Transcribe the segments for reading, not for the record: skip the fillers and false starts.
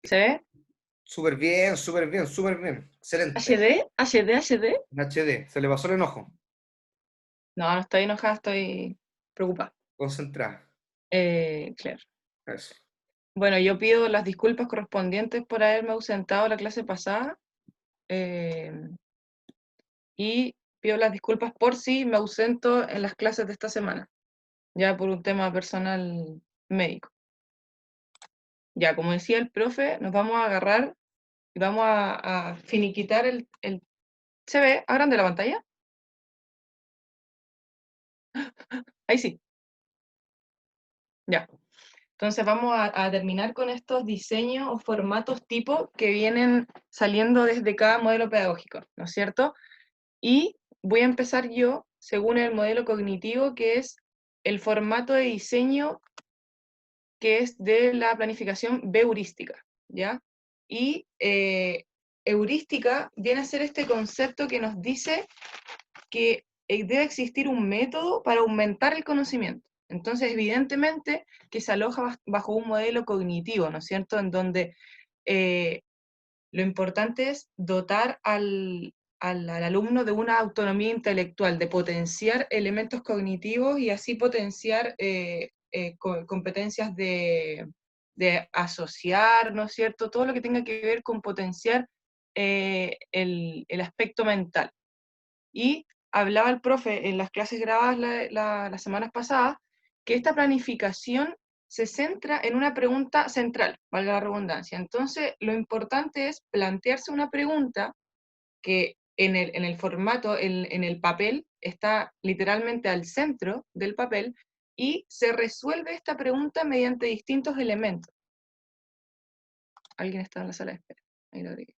¿Se ve? Súper bien, súper bien, súper bien. Excelente. ¿HD? ¿HD? ¿HD? En HD. Se le pasó el enojo. No, no estoy enojada, estoy preocupada. Concentrada. Claro. Eso. Bueno, yo pido las disculpas correspondientes por haberme ausentado la clase pasada eh, y pido las disculpas por si me ausento en las clases de esta semana, ya por un tema personal médico. Ya, como decía el profe, nos vamos a agarrar y vamos a finiquitar el... ¿Se ve? ¿Agrande la pantalla? Ahí sí, ya. Entonces vamos a terminar con estos diseños o formatos tipo que vienen saliendo desde cada modelo pedagógico, ¿no es cierto? Y voy a empezar yo según el modelo cognitivo, que es el formato de diseño que es de la planificación heurística, ¿ya? Y heurística viene a ser este concepto que nos dice que debe existir un método para aumentar el conocimiento. Entonces, evidentemente, que se aloja bajo un modelo cognitivo, ¿no es cierto?, en donde eh, lo importante es dotar al alumno de una autonomía intelectual, de potenciar elementos cognitivos y así potenciar competencias de asociar, ¿no es cierto?, todo lo que tenga que ver con potenciar el aspecto mental. Y hablaba el profe en las clases grabadas las semanas pasadas que esta planificación se centra en una pregunta central, valga la redundancia. Entonces, lo importante es plantearse una pregunta que en el formato, en el papel, está literalmente al centro del papel y se resuelve esta pregunta mediante distintos elementos. Alguien está en la sala de espera. Ahí lo digo.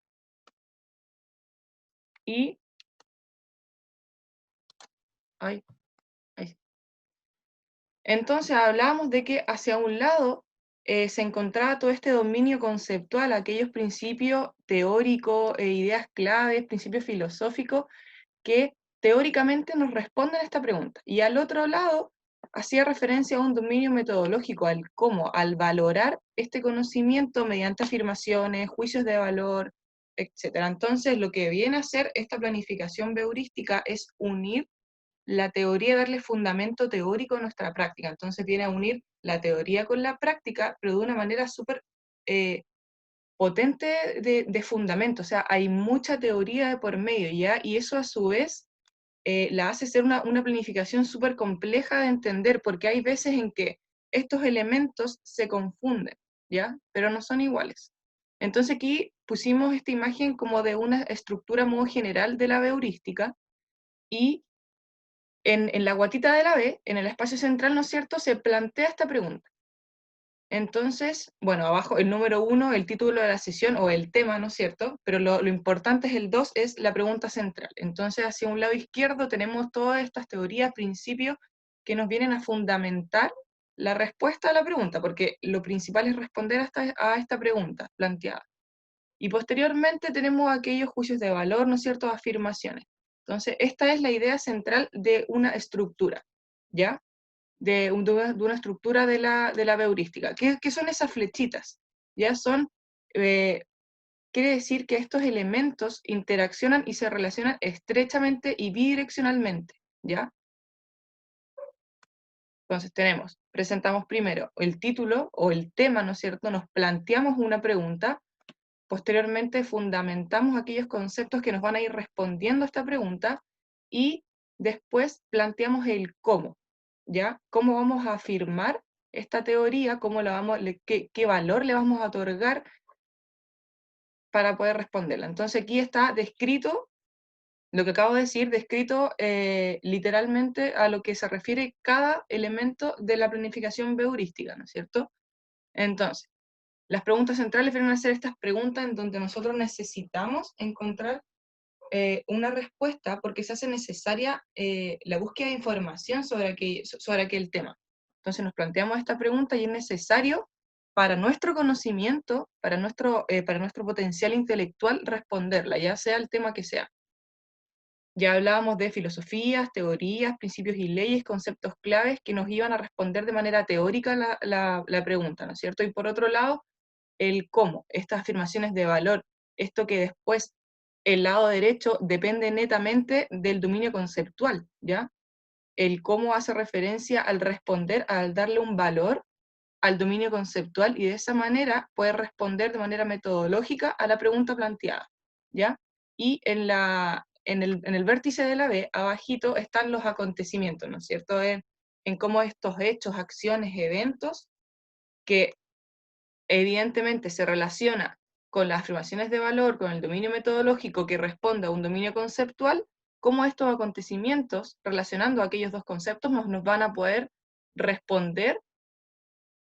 Y, ay, ahí. Entonces hablábamos de que hacia un lado se encontraba todo este dominio conceptual, aquellos principios teóricos, ideas claves, principios filosóficos que teóricamente nos responden a esta pregunta. Y al otro lado hacía referencia a un dominio metodológico, al cómo, al valorar este conocimiento mediante afirmaciones, juicios de valor, etc. Entonces lo que viene a hacer esta planificación heurística es unir la teoría, darle fundamento teórico a nuestra práctica. Entonces viene a unir la teoría con la práctica, pero de una manera súper potente de fundamento. O sea, hay mucha teoría de por medio, ¿ya? Y eso a su vez la hace ser una planificación súper compleja de entender, porque hay veces en que estos elementos se confunden, ¿ya? Pero no son iguales. Entonces aquí pusimos esta imagen como de una estructura muy general de la heurística, y en la guatita de la B, en el espacio central, ¿no es cierto?, se plantea esta pregunta. Entonces, bueno, abajo el número 1, el título de la sesión o el tema, ¿no es cierto? Pero lo importante es el 2, es la pregunta central. Entonces, hacia un lado izquierdo tenemos todas estas teorías, principios que nos vienen a fundamentar la respuesta a la pregunta, porque lo principal es responder a esta pregunta planteada. Y posteriormente tenemos aquellos juicios de valor, ¿no es cierto?, afirmaciones. Entonces, esta es la idea central de una estructura, ¿ya? De una estructura de la heurística. ¿Qué son esas flechitas? Ya son, eh, quiere decir que estos elementos interaccionan y se relacionan estrechamente y bidireccionalmente, ¿ya? Entonces presentamos primero el título o el tema, ¿no es cierto? Nos planteamos una pregunta. Posteriormente fundamentamos aquellos conceptos que nos van a ir respondiendo a esta pregunta y después planteamos el cómo, ¿ya? ¿Cómo vamos a afirmar esta teoría? ¿Qué valor le vamos a otorgar para poder responderla? Entonces aquí está descrito, lo que acabo de decir, descrito literalmente a lo que se refiere cada elemento de la planificación heurística, ¿no es cierto? Entonces, las preguntas centrales vienen a ser estas preguntas en donde nosotros necesitamos encontrar una respuesta porque se hace necesaria la búsqueda de información sobre aquel tema. Entonces nos planteamos esta pregunta y es necesario para nuestro conocimiento, para nuestro potencial intelectual responderla, ya sea el tema que sea. Ya hablábamos de filosofías, teorías, principios y leyes, conceptos claves que nos iban a responder de manera teórica la pregunta, ¿no es cierto? Y por otro lado, el cómo, estas afirmaciones de valor, esto que después el lado derecho depende netamente del dominio conceptual, ¿ya? El cómo hace referencia al responder, al darle un valor al dominio conceptual y de esa manera puede responder de manera metodológica a la pregunta planteada, ¿ya? Y en el vértice de la B, abajito, están los acontecimientos, ¿no es cierto? En cómo estos hechos, acciones, eventos, que evidentemente se relaciona con las afirmaciones de valor, con el dominio metodológico que responde a un dominio conceptual, cómo estos acontecimientos, relacionando aquellos dos conceptos, nos van a poder responder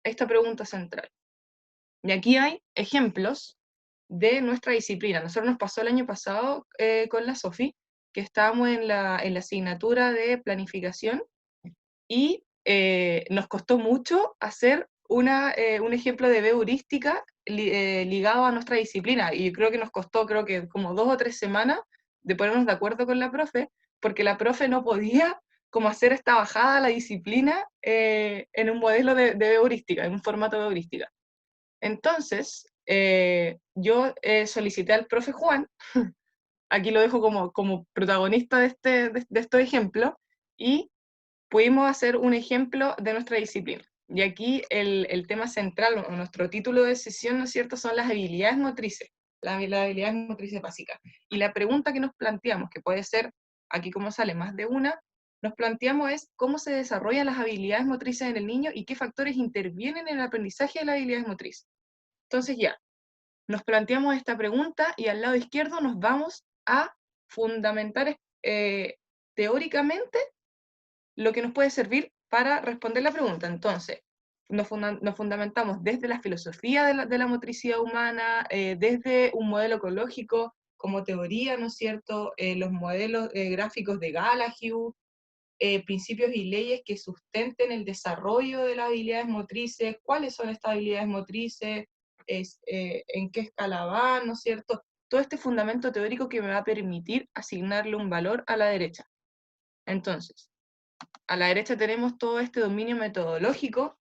a esta pregunta central. Y aquí hay ejemplos de nuestra disciplina. Nosotros nos pasó el año pasado con la Sofi, que estábamos en la asignatura de planificación y nos costó mucho hacer un ejemplo de heurística ligado a nuestra disciplina. Y creo que nos costó, creo que como 2 o 3 semanas de ponernos de acuerdo con la profe, porque la profe no podía como hacer esta bajada a la disciplina en un modelo de heurística, en un formato de heurística. Entonces, yo solicité al profe Juan, aquí lo dejo como protagonista de estos ejemplos, y pudimos hacer un ejemplo de nuestra disciplina. Y aquí el tema central, o nuestro título de sesión, ¿no es cierto?, son las habilidades motrices, las habilidades motrices básicas. Y la pregunta que nos planteamos, que puede ser, aquí como sale más de una, nos planteamos es cómo se desarrollan las habilidades motrices en el niño y qué factores intervienen en el aprendizaje de las habilidades motrices. Entonces ya, nos planteamos esta pregunta y al lado izquierdo nos vamos a fundamentar teóricamente lo que nos puede servir para responder la pregunta. Entonces, nos fundamentamos desde la filosofía de la motricidad humana, desde un modelo ecológico como teoría, ¿no es cierto? Los modelos gráficos de Gallagher, principios y leyes que sustenten el desarrollo de las habilidades motrices, cuáles son estas habilidades motrices, en qué escala van, ¿no es cierto? Todo este fundamento teórico que me va a permitir asignarle un valor a la derecha. Entonces, a la derecha tenemos todo este dominio metodológico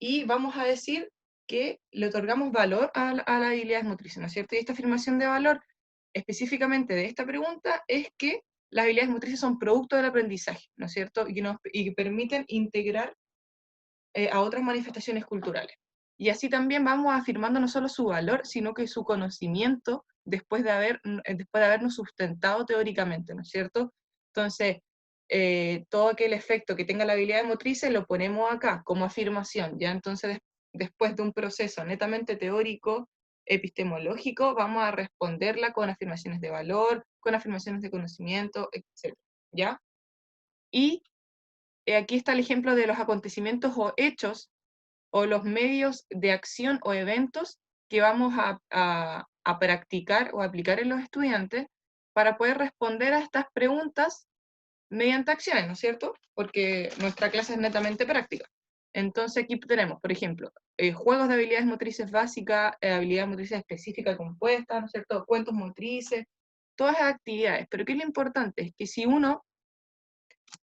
y vamos a decir que le otorgamos valor a las habilidades motrices, ¿no es cierto? Y esta afirmación de valor específicamente de esta pregunta es que las habilidades motrices son producto del aprendizaje, ¿no es cierto? Y que permiten integrar a otras manifestaciones culturales. Y así también vamos afirmando no solo su valor, sino que su conocimiento después de habernos sustentado teóricamente, ¿no es cierto? Entonces, todo aquel efecto que tenga la habilidad motriz lo ponemos acá como afirmación, ¿ya? Entonces, después de un proceso netamente teórico, epistemológico, vamos a responderla con afirmaciones de valor, con afirmaciones de conocimiento, etc. ¿Ya? Y aquí está el ejemplo de los acontecimientos o hechos o los medios de acción o eventos que vamos a practicar o aplicar en los estudiantes para poder responder a estas preguntas mediante acciones, ¿no es cierto? Porque nuestra clase es netamente práctica. Entonces aquí tenemos, por ejemplo, juegos de habilidades motrices básicas, habilidades motrices específicas compuestas, ¿no es cierto? Cuentos motrices, todas esas actividades. Pero ¿qué es lo importante? Es que si uno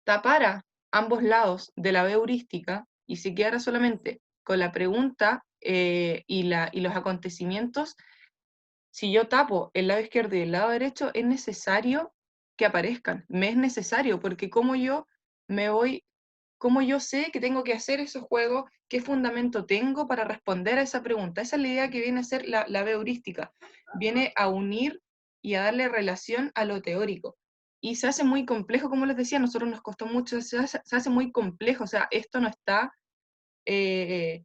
tapara ambos lados de la B heurística y se quedara solamente con la pregunta y los acontecimientos, si yo tapo el lado izquierdo y el lado derecho, es necesario que aparezcan. Me es necesario, porque cómo yo sé que tengo que hacer esos juegos, qué fundamento tengo para responder a esa pregunta. Esa es la idea que viene a ser la B heurística. Viene a unir y a darle relación a lo teórico. Y se hace muy complejo, como les decía, a nosotros nos costó mucho, se hace muy complejo, o sea, esto no está eh,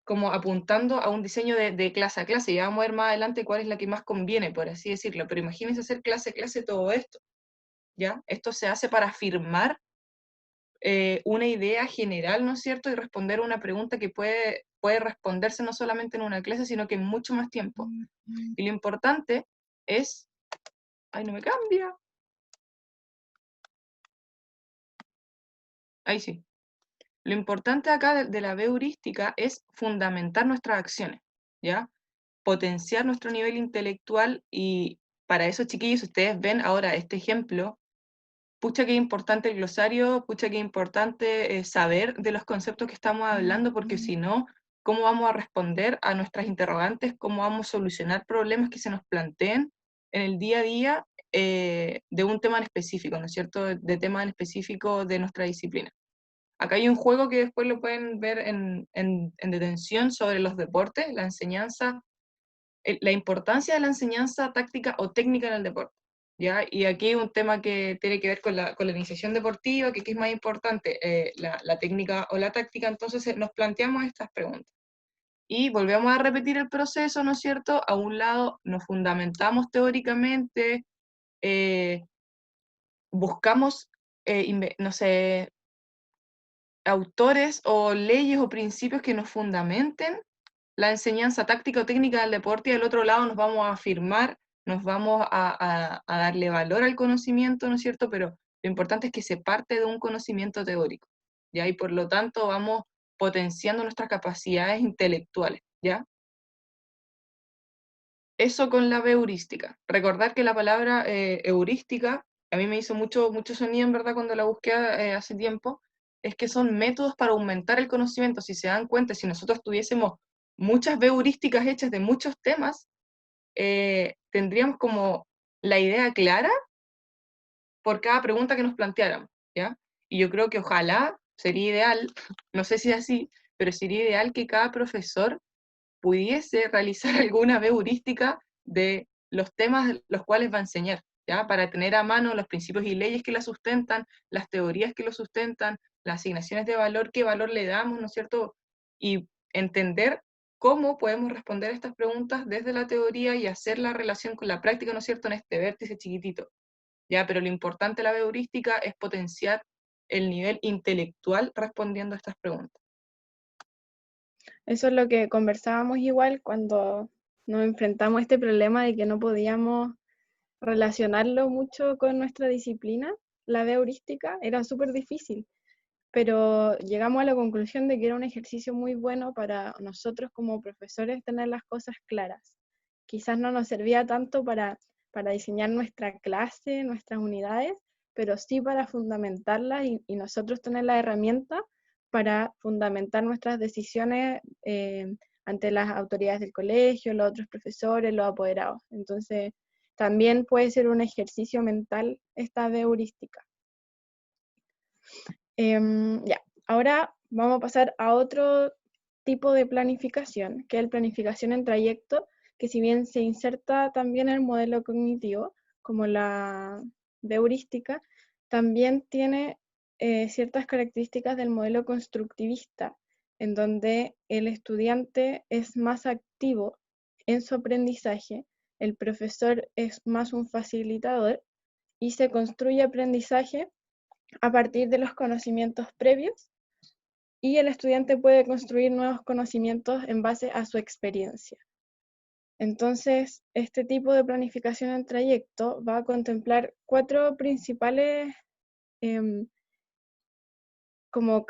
como apuntando a un diseño de clase a clase, ya vamos a ver más adelante cuál es la que más conviene, por así decirlo, pero imagínense hacer clase a clase todo esto, ¿ya? Esto se hace para afirmar una idea general, ¿no es cierto? Y responder una pregunta que puede responderse no solamente en una clase, sino que en mucho más tiempo. Y lo importante es... ¡Ay, no me cambia! Ahí sí. Lo importante acá de la B heurística es fundamentar nuestras acciones, ¿ya? Potenciar nuestro nivel intelectual y para eso, chiquillos, ustedes ven ahora este ejemplo, pucha que importante el glosario, pucha que importante saber de los conceptos que estamos hablando, porque si no, cómo vamos a responder a nuestras interrogantes, cómo vamos a solucionar problemas que se nos planteen en el día a día de un tema en específico, ¿no es cierto? De temas en específico de nuestra disciplina. Acá hay un juego que después lo pueden ver en detención sobre los deportes, la enseñanza, la importancia de la enseñanza táctica o técnica en el deporte. ¿Ya? Y aquí hay un tema que tiene que ver con la iniciación deportiva, que ¿qué es más importante? La técnica o la táctica. Entonces nos planteamos estas preguntas. Y volvemos a repetir el proceso, ¿no es cierto? A un lado nos fundamentamos teóricamente, buscamos, no sé, autores o leyes o principios que nos fundamenten la enseñanza táctica o técnica del deporte, y al otro lado nos vamos a afirmar, nos vamos a darle valor al conocimiento, ¿no es cierto? Pero lo importante es que se parte de un conocimiento teórico, ¿ya? Y por lo tanto vamos potenciando nuestras capacidades intelectuales, ¿ya? Eso con la heurística. Recordar que la palabra heurística, a mí me hizo mucho, mucho sonido en verdad cuando la busqué hace tiempo, es que son métodos para aumentar el conocimiento. Si se dan cuenta, si nosotros tuviésemos muchas heurísticas hechas de muchos temas, tendríamos como la idea clara por cada pregunta que nos planteáramos, ¿ya? Y yo creo que ojalá sería ideal, no sé si es así, pero sería ideal que cada profesor pudiese realizar alguna heurística de los temas los cuales va a enseñar, ¿ya? Para tener a mano los principios y leyes que la sustentan, las teorías que lo sustentan, las asignaciones de valor, qué valor le damos, ¿no es cierto? Y entender cómo podemos responder a estas preguntas desde la teoría y hacer la relación con la práctica, ¿no es cierto?, en este vértice chiquitito, ¿ya? Pero lo importante de la heurística es potenciar el nivel intelectual respondiendo a estas preguntas. Eso es lo que conversábamos igual cuando nos enfrentamos a este problema de que no podíamos relacionarlo mucho con nuestra disciplina. La heurística era súper difícil, pero llegamos a la conclusión de que era un ejercicio muy bueno para nosotros como profesores tener las cosas claras. Quizás no nos servía tanto para diseñar nuestra clase, nuestras unidades, pero sí para fundamentarlas y nosotros tener la herramienta para fundamentar nuestras decisiones ante las autoridades del colegio, los otros profesores, los apoderados. Entonces, también puede ser un ejercicio mental esta heurística. Ya, ahora vamos a pasar a otro tipo de planificación, que es la planificación en trayecto, que si bien se inserta también en el modelo cognitivo, como la heurística, también tiene ciertas características del modelo constructivista, en donde el estudiante es más activo en su aprendizaje, el profesor es más un facilitador y se construye aprendizaje a partir de los conocimientos previos, y el estudiante puede construir nuevos conocimientos en base a su experiencia. Entonces, este tipo de planificación en trayecto va a contemplar 4 principales como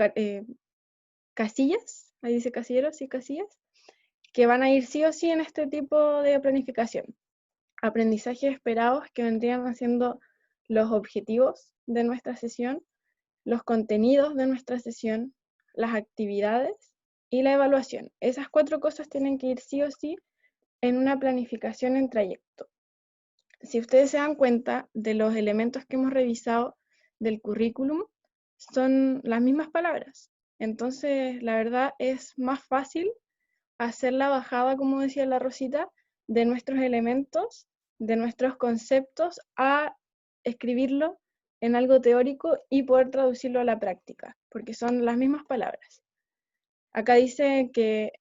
casillas, ahí dice casilleros, sí, casillas, que van a ir sí o sí en este tipo de planificación. Aprendizajes esperados, que vendrían haciendo los objetivos de nuestra sesión, los contenidos de nuestra sesión, las actividades y la evaluación. Esas 4 cosas tienen que ir sí o sí en una planificación en trayecto. Si ustedes se dan cuenta de los elementos que hemos revisado del currículum, son las mismas palabras. Entonces, la verdad es más fácil hacer la bajada, como decía la Rosita, de nuestros elementos, de nuestros conceptos, a escribirlo en algo teórico y poder traducirlo a la práctica, porque son las mismas palabras. Acá dice que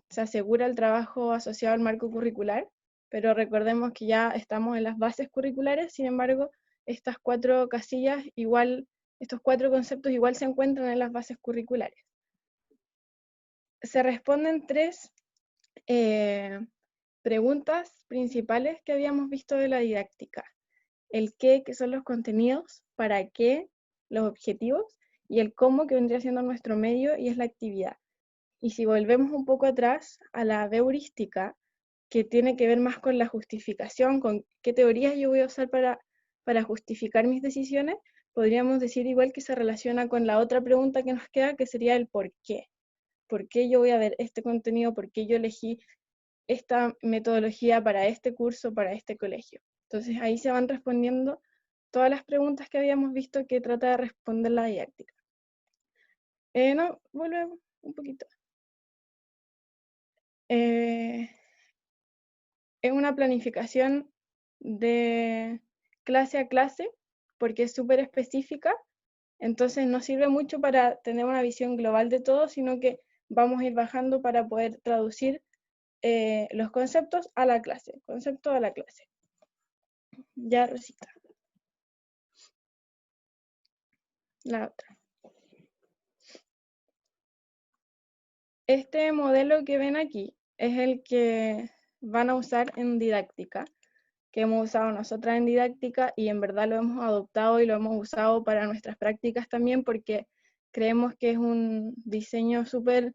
se asegura el trabajo asociado al marco curricular, pero recordemos que ya estamos en las bases curriculares. Sin embargo, estas 4 casillas igual, estos 4 conceptos igual se encuentran en las bases curriculares. Se responden 3 preguntas principales que habíamos visto de la didáctica: el qué, que son los contenidos; para qué, los objetivos; y el cómo, que vendría siendo nuestro medio y es la actividad. Y si volvemos un poco atrás a la heurística, que tiene que ver más con la justificación, con qué teorías yo voy a usar para justificar mis decisiones, podríamos decir igual que se relaciona con la otra pregunta que nos queda, que sería el por qué. por qué yo voy a ver este contenido, por qué yo elegí esta metodología para este curso, para este colegio. Entonces ahí se van respondiendo todas las preguntas que habíamos visto que trata de responder la didáctica. No, volvemos un poquito. Es una planificación de clase a clase, porque es súper específica, entonces no sirve mucho para tener una visión global de todo, sino que vamos a ir bajando para poder traducir los conceptos a la clase, concepto a la clase. Ya, Rosita. La otra. Este modelo que ven aquí es el que van a usar en didáctica, que hemos usado nosotras en didáctica y en verdad lo hemos adoptado y lo hemos usado para nuestras prácticas también porque creemos que es un diseño súper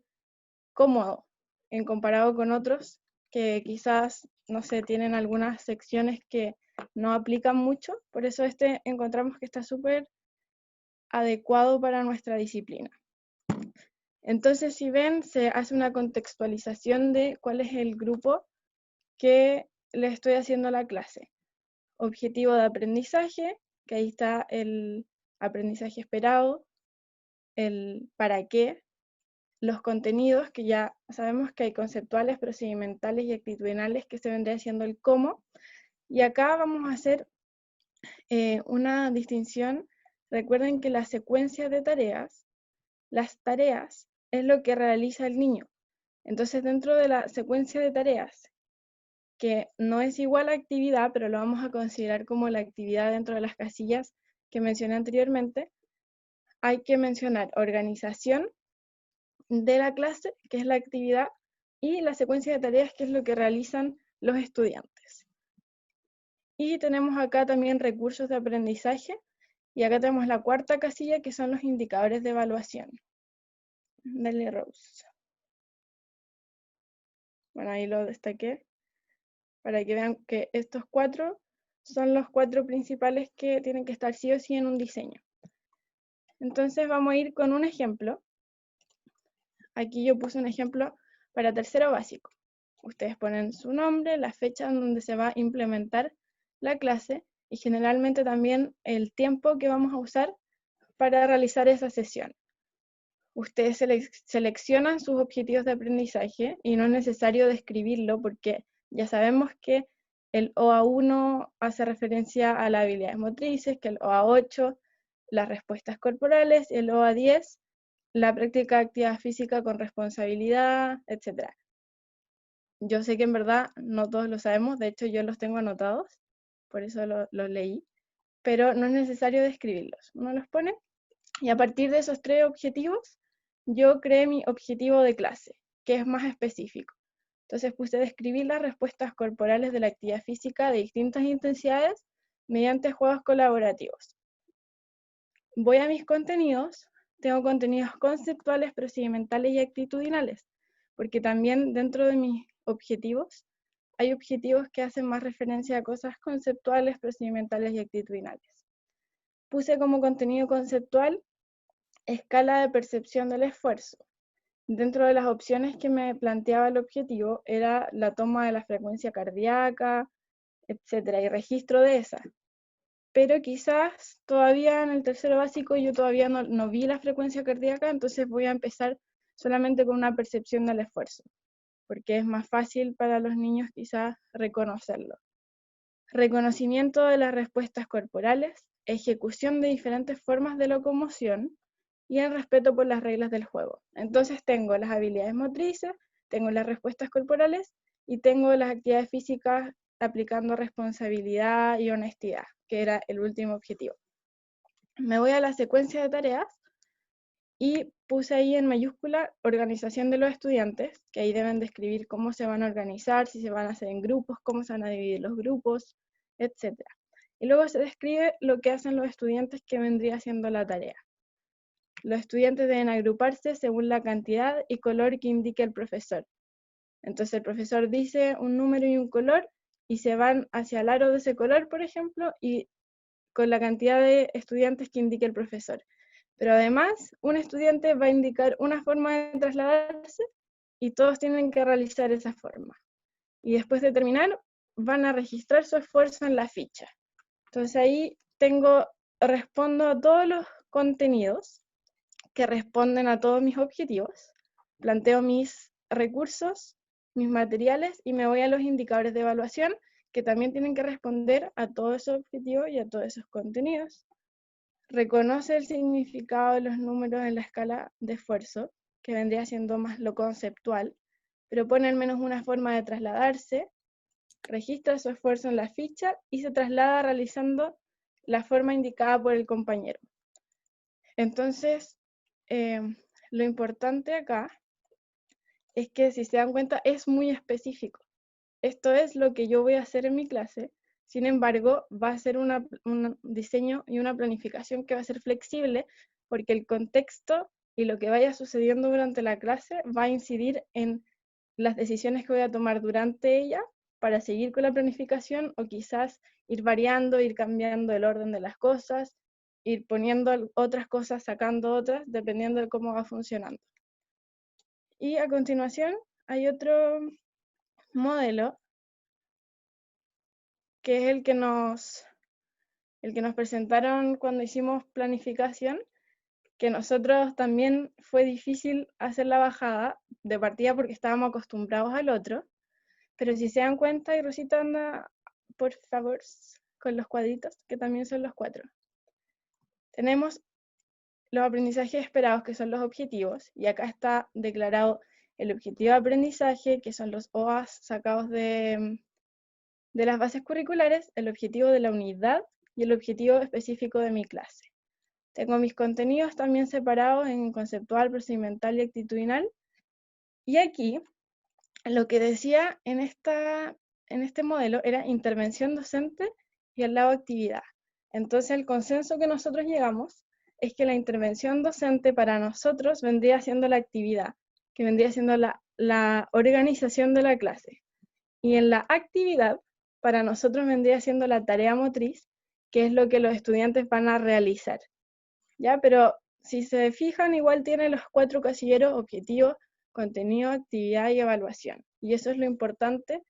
cómodo en comparado con otros que quizás, no sé, tienen algunas secciones que no aplican mucho, por eso este encontramos que está súper adecuado para nuestra disciplina. Entonces, si ven, se hace una contextualización de cuál es el grupo que le estoy haciendo a la clase. Objetivo de aprendizaje, que ahí está el aprendizaje esperado, el para qué, los contenidos, que ya sabemos que hay conceptuales, procedimentales y actitudinales, que se vendría siendo el cómo. Y acá vamos a hacer una distinción. Recuerden que la secuencia de tareas, las tareas, es lo que realiza el niño. Entonces, dentro de la secuencia de tareas, que no es igual a actividad, pero lo vamos a considerar como la actividad dentro de las casillas que mencioné anteriormente, hay que mencionar organización de la clase, que es la actividad, y la secuencia de tareas, que es lo que realizan los estudiantes. Y tenemos acá también recursos de aprendizaje, y acá tenemos la cuarta casilla, que son los indicadores de evaluación. Dale, Rose. Bueno, ahí lo destaqué, para que vean que estos cuatro son los cuatro principales que tienen que estar sí o sí en un diseño. Entonces vamos a ir con un ejemplo. Aquí yo puse un ejemplo para tercero básico. Ustedes ponen su nombre, la fecha en donde se va a implementar la clase y generalmente también el tiempo que vamos a usar para realizar esa sesión. Ustedes seleccionan sus objetivos de aprendizaje y no es necesario describirlo porque ya sabemos que el OA1 hace referencia a las habilidades motrices, que el OA8 las respuestas corporales, el OA10 la práctica de actividad física con responsabilidad, etc. Yo sé que en verdad no todos lo sabemos, de hecho yo los tengo anotados, por eso los leí, pero no es necesario describirlos. Uno los pone y a partir de esos tres objetivos, yo creé mi objetivo de clase, que es más específico. Entonces puse describir las respuestas corporales de la actividad física de distintas intensidades mediante juegos colaborativos. Voy a mis contenidos, tengo contenidos conceptuales, procedimentales y actitudinales, porque también dentro de mis objetivos hay objetivos que hacen más referencia a cosas conceptuales, procedimentales y actitudinales. Puse como contenido conceptual escala de percepción del esfuerzo. Dentro de las opciones que me planteaba el objetivo era la toma de la frecuencia cardíaca, etcétera, y registro de esa. Pero quizás todavía en el tercero básico yo todavía no vi la frecuencia cardíaca, entonces voy a empezar solamente con una percepción del esfuerzo, porque es más fácil para los niños quizás reconocerlo. Reconocimiento de las respuestas corporales, ejecución de diferentes formas de locomoción y el respeto por las reglas del juego. Entonces tengo las habilidades motrices, tengo las respuestas corporales y tengo las actividades físicas aplicando responsabilidad y honestidad, que era el último objetivo. Me voy a la secuencia de tareas y puse ahí en mayúscula organización de los estudiantes, que ahí deben describir cómo se van a organizar, si se van a hacer en grupos, cómo se van a dividir los grupos, etc. Y luego se describe lo que hacen los estudiantes, que vendría siendo la tarea. Los estudiantes deben agruparse según la cantidad y color que indique el profesor. Entonces el profesor dice un número y un color, y se van hacia el aro de ese color, por ejemplo, y con la cantidad de estudiantes que indique el profesor. Pero además, un estudiante va a indicar una forma de trasladarse y todos tienen que realizar esa forma. Y después de terminar, van a registrar su esfuerzo en la ficha. Entonces ahí respondo a todos los contenidos que responden a todos mis objetivos, planteo mis recursos, mis materiales y me voy a los indicadores de evaluación que también tienen que responder a todos esos objetivos y a todos esos contenidos. Reconoce el significado de los números en la escala de esfuerzo, que vendría siendo más lo conceptual, pero pone al menos una forma de trasladarse, registra su esfuerzo en la ficha y se traslada realizando la forma indicada por el compañero. Entonces, lo importante acá es que, si se dan cuenta, es muy específico. Esto es lo que yo voy a hacer en mi clase. Sin embargo, va a ser un diseño y una planificación que va a ser flexible, porque el contexto y lo que vaya sucediendo durante la clase va a incidir en las decisiones que voy a tomar durante ella para seguir con la planificación, o quizás ir variando, ir cambiando el orden de las cosas, ir poniendo otras cosas, sacando otras, dependiendo de cómo va funcionando. Y a continuación hay otro modelo, que es el que nos presentaron cuando hicimos planificación, que nosotros también fue difícil hacer la bajada de partida porque estábamos acostumbrados al otro, pero si se dan cuenta, y Rosita anda, por favor, con los cuadritos, que también son los 4. Tenemos los aprendizajes esperados, que son los objetivos, y acá está declarado el objetivo de aprendizaje, que son los OAS sacados de las bases curriculares, el objetivo de la unidad y el objetivo específico de mi clase. Tengo mis contenidos también separados en conceptual, procedimental y actitudinal. Y aquí, lo que decía en este modelo era intervención docente y al lado actividad. Entonces, el consenso que nosotros llegamos es que la intervención docente para nosotros vendría siendo la actividad, que vendría siendo la organización de la clase. Y en la actividad, para nosotros vendría siendo la tarea motriz, que es lo que los estudiantes van a realizar. ¿Ya? Pero si se fijan, igual tiene los 4 casilleros: objetivo, contenido, actividad y evaluación. Y eso es lo importante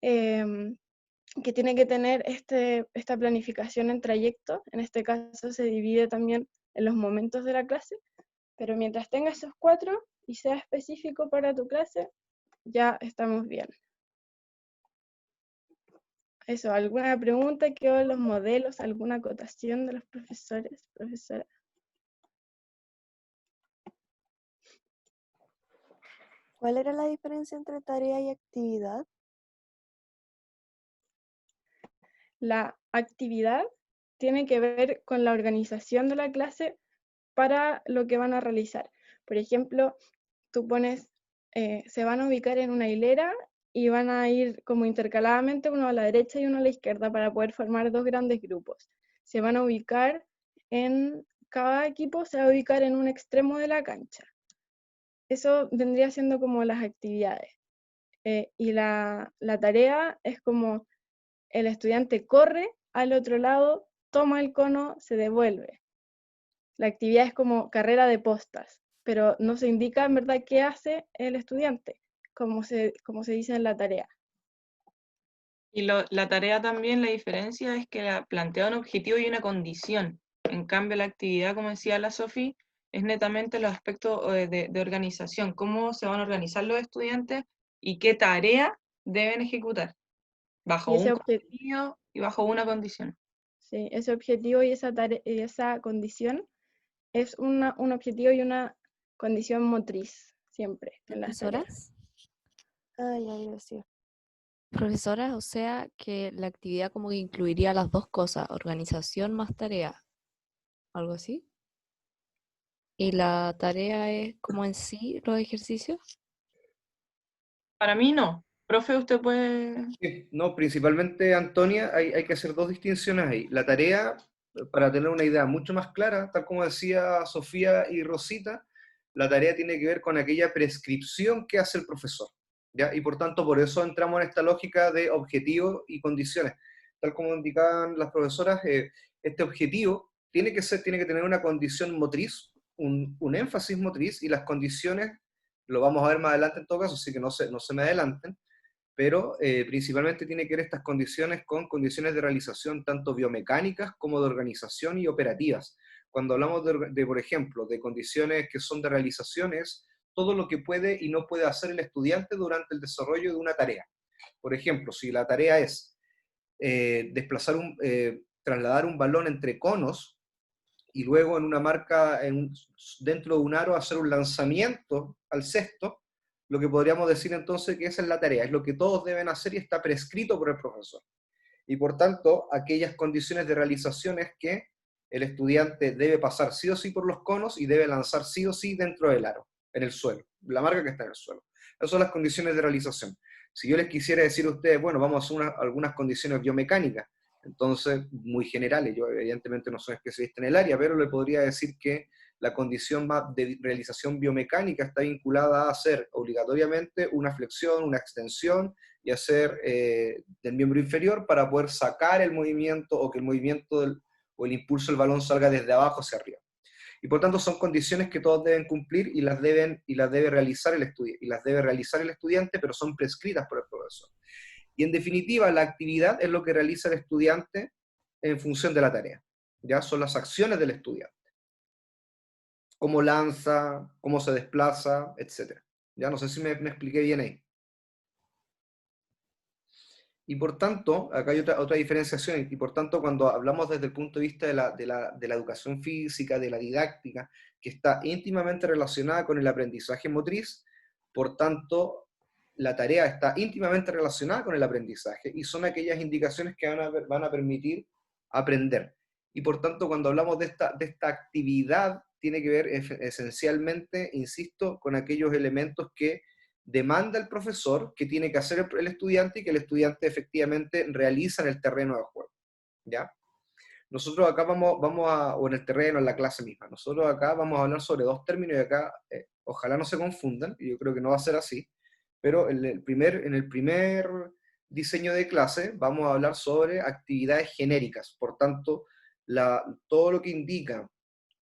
que tiene que tener esta planificación en trayecto. En este caso se divide también en los momentos de la clase, pero mientras tenga esos 4 y sea específico para tu clase, ya estamos bien. Eso, ¿alguna pregunta? ¿Qué van los modelos? ¿Alguna acotación de los profesores, profesoras? ¿Cuál era la diferencia entre tarea y actividad? La actividad tiene que ver con la organización de la clase para lo que van a realizar. Por ejemplo, tú pones, se van a ubicar en una hilera y van a ir como intercaladamente, uno a la derecha y uno a la izquierda, para poder formar 2 grandes grupos. Se van a ubicar cada equipo se va a ubicar en un extremo de la cancha. Eso vendría siendo como las actividades. Y la tarea es como el estudiante corre al otro lado, toma el cono, se devuelve. La actividad es como carrera de postas, pero no se indica en verdad qué hace el estudiante, como se dice en la tarea. Y la tarea también, la diferencia es que plantea un objetivo y una condición. En cambio, la actividad, como decía la Sofi, es netamente los aspectos de organización, cómo se van a organizar los estudiantes y qué tarea deben ejecutar, bajo Y ese un contenido y bajo una condición. sí, ese objetivo y esa condición es un objetivo y una condición motriz, siempre en las tareas. ¿Profesoras? Ah, ya iba a decir. Profesoras, o sea que la actividad como que incluiría las 2 cosas, organización más tarea, algo así. ¿Y la tarea es como en sí los ejercicios? Para mí no. Profe, usted puede... Sí, no, principalmente, Antonia, hay que hacer 2 distinciones ahí. La tarea, para tener una idea mucho más clara, tal como decía Sofía y Rosita, la tarea tiene que ver con aquella prescripción que hace el profesor, ¿ya? Y por tanto, por eso entramos en esta lógica de objetivos y condiciones. Tal como indicaban las profesoras, este objetivo tiene que tener una condición motriz, un énfasis motriz, y las condiciones, lo vamos a ver más adelante en todo caso, así que no se me adelanten, pero principalmente tiene que ver estas condiciones con condiciones de realización tanto biomecánicas como de organización y operativas. Cuando hablamos por ejemplo, de condiciones que son de realizaciones, todo lo que puede y no puede hacer el estudiante durante el desarrollo de una tarea. Por ejemplo, si la tarea es trasladar un balón entre conos y luego en una marca, dentro de un aro, hacer un lanzamiento al cesto, lo que podríamos decir entonces que esa es la tarea, es lo que todos deben hacer y está prescrito por el profesor. Y por tanto, aquellas condiciones de realización es que el estudiante debe pasar sí o sí por los conos y debe lanzar sí o sí dentro del aro, en el suelo, la marca que está en el suelo. Esas son las condiciones de realización. Si yo les quisiera decir a ustedes, bueno, vamos a hacer algunas condiciones biomecánicas, entonces, muy generales, yo evidentemente no soy especialista en el área, pero le podría decir que la condición de realización biomecánica está vinculada a hacer obligatoriamente una flexión, una extensión y hacer del miembro inferior para poder sacar el movimiento o que el movimiento o el impulso del balón salga desde abajo hacia arriba. Y por tanto son condiciones que todos deben cumplir y las debe realizar el estudiante, pero son prescritas por el profesor. Y en definitiva, la actividad es lo que realiza el estudiante en función de la tarea. ¿Ya? Son las acciones del estudiante. Cómo lanza, cómo se desplaza, etc. Ya no sé si me expliqué bien ahí. Y por tanto, acá hay otra diferenciación, y por tanto cuando hablamos desde el punto de vista de la educación física, de la didáctica, que está íntimamente relacionada con el aprendizaje motriz, por tanto, la tarea está íntimamente relacionada con el aprendizaje, y son aquellas indicaciones que van a permitir aprender. Y por tanto, cuando hablamos de esta actividad, tiene que ver esencialmente, insisto, con aquellos elementos que demanda el profesor, que tiene que hacer el estudiante y que el estudiante efectivamente realiza en el terreno de juego. ¿Ya? Nosotros acá o en el terreno, en la clase misma, nosotros acá vamos a hablar sobre dos términos y acá ojalá no se confundan, y yo creo que no va a ser así, pero en el primer diseño de clase vamos a hablar sobre actividades genéricas, por tanto, todo lo que indica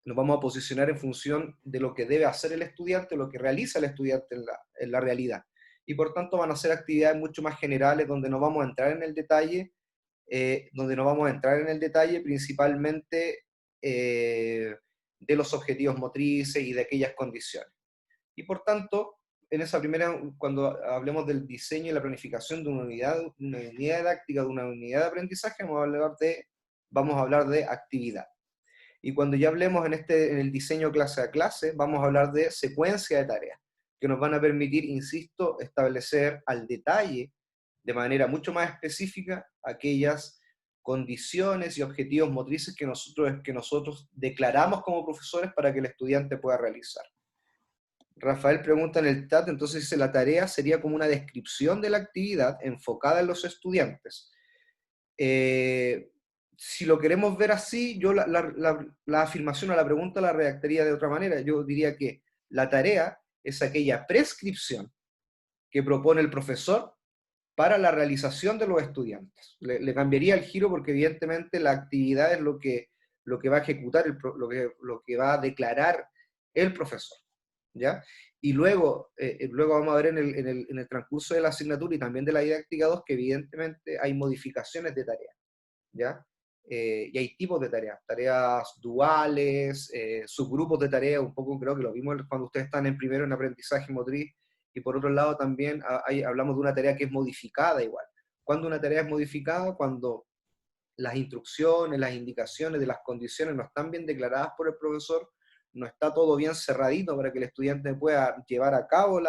nos vamos a posicionar en función de lo que debe hacer el estudiante, lo que realiza el estudiante en la realidad. Y por tanto van a ser actividades mucho más generales donde no vamos a entrar en el detalle, principalmente de los objetivos motrices y de aquellas condiciones. Y por tanto, en esa primera, cuando hablemos del diseño y la planificación de una unidad didáctica, de una unidad de aprendizaje, vamos a hablar de actividad. Y cuando ya hablemos en el diseño clase a clase, vamos a hablar de secuencia de tareas, que nos van a permitir, insisto, establecer al detalle, de manera mucho más específica, aquellas condiciones y objetivos motrices que nosotros declaramos como profesores para que el estudiante pueda realizar. Rafael pregunta en el chat, entonces dice, la tarea sería como una descripción de la actividad enfocada en los estudiantes. Si lo queremos ver así, yo la afirmación a la pregunta la redactaría de otra manera. Yo diría que la tarea es aquella prescripción que propone el profesor para la realización de los estudiantes. Le cambiaría el giro porque evidentemente la actividad es lo que va a ejecutar, lo que va a declarar el profesor. ¿Ya? Y luego vamos a ver en el transcurso de la asignatura y también de la didáctica 2 que evidentemente hay modificaciones de tareas. ¿Ya? Y hay tipos de tareas duales, subgrupos de tareas, un poco creo que lo vimos cuando ustedes están en primero en aprendizaje motriz, y por otro lado también hablamos de una tarea que es modificada igual. Cuando una tarea es modificada, cuando las instrucciones, las indicaciones de las condiciones no están bien declaradas por el profesor, no está todo bien cerradito para que el estudiante pueda llevar a cabo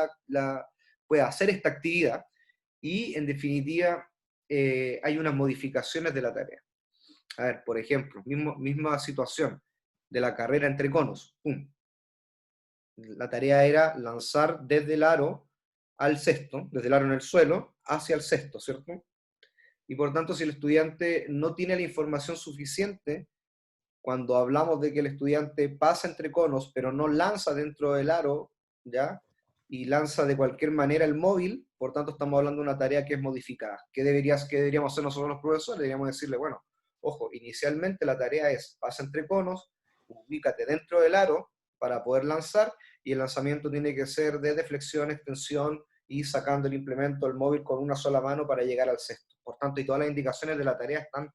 pueda hacer esta actividad, y en definitiva hay unas modificaciones de la tarea. A ver, por ejemplo, misma situación de la carrera entre conos. ¡Pum! La tarea era lanzar desde el aro al cesto, desde el aro en el suelo, hacia el cesto, ¿cierto? Y por tanto, si el estudiante no tiene la información suficiente, cuando hablamos de que el estudiante pasa entre conos, pero no lanza dentro del aro, ¿ya? Y lanza de cualquier manera el móvil, por tanto estamos hablando de una tarea que es modificada. ¿Qué deberíamos hacer nosotros los profesores? Deberíamos decirle, bueno, Ojo, inicialmente la tarea es, pasa entre conos, ubícate dentro del aro para poder lanzar, y el lanzamiento tiene que ser de deflexión, extensión, y sacando el implemento del móvil con una sola mano para llegar al cesto. Por tanto, y todas las indicaciones de la tarea están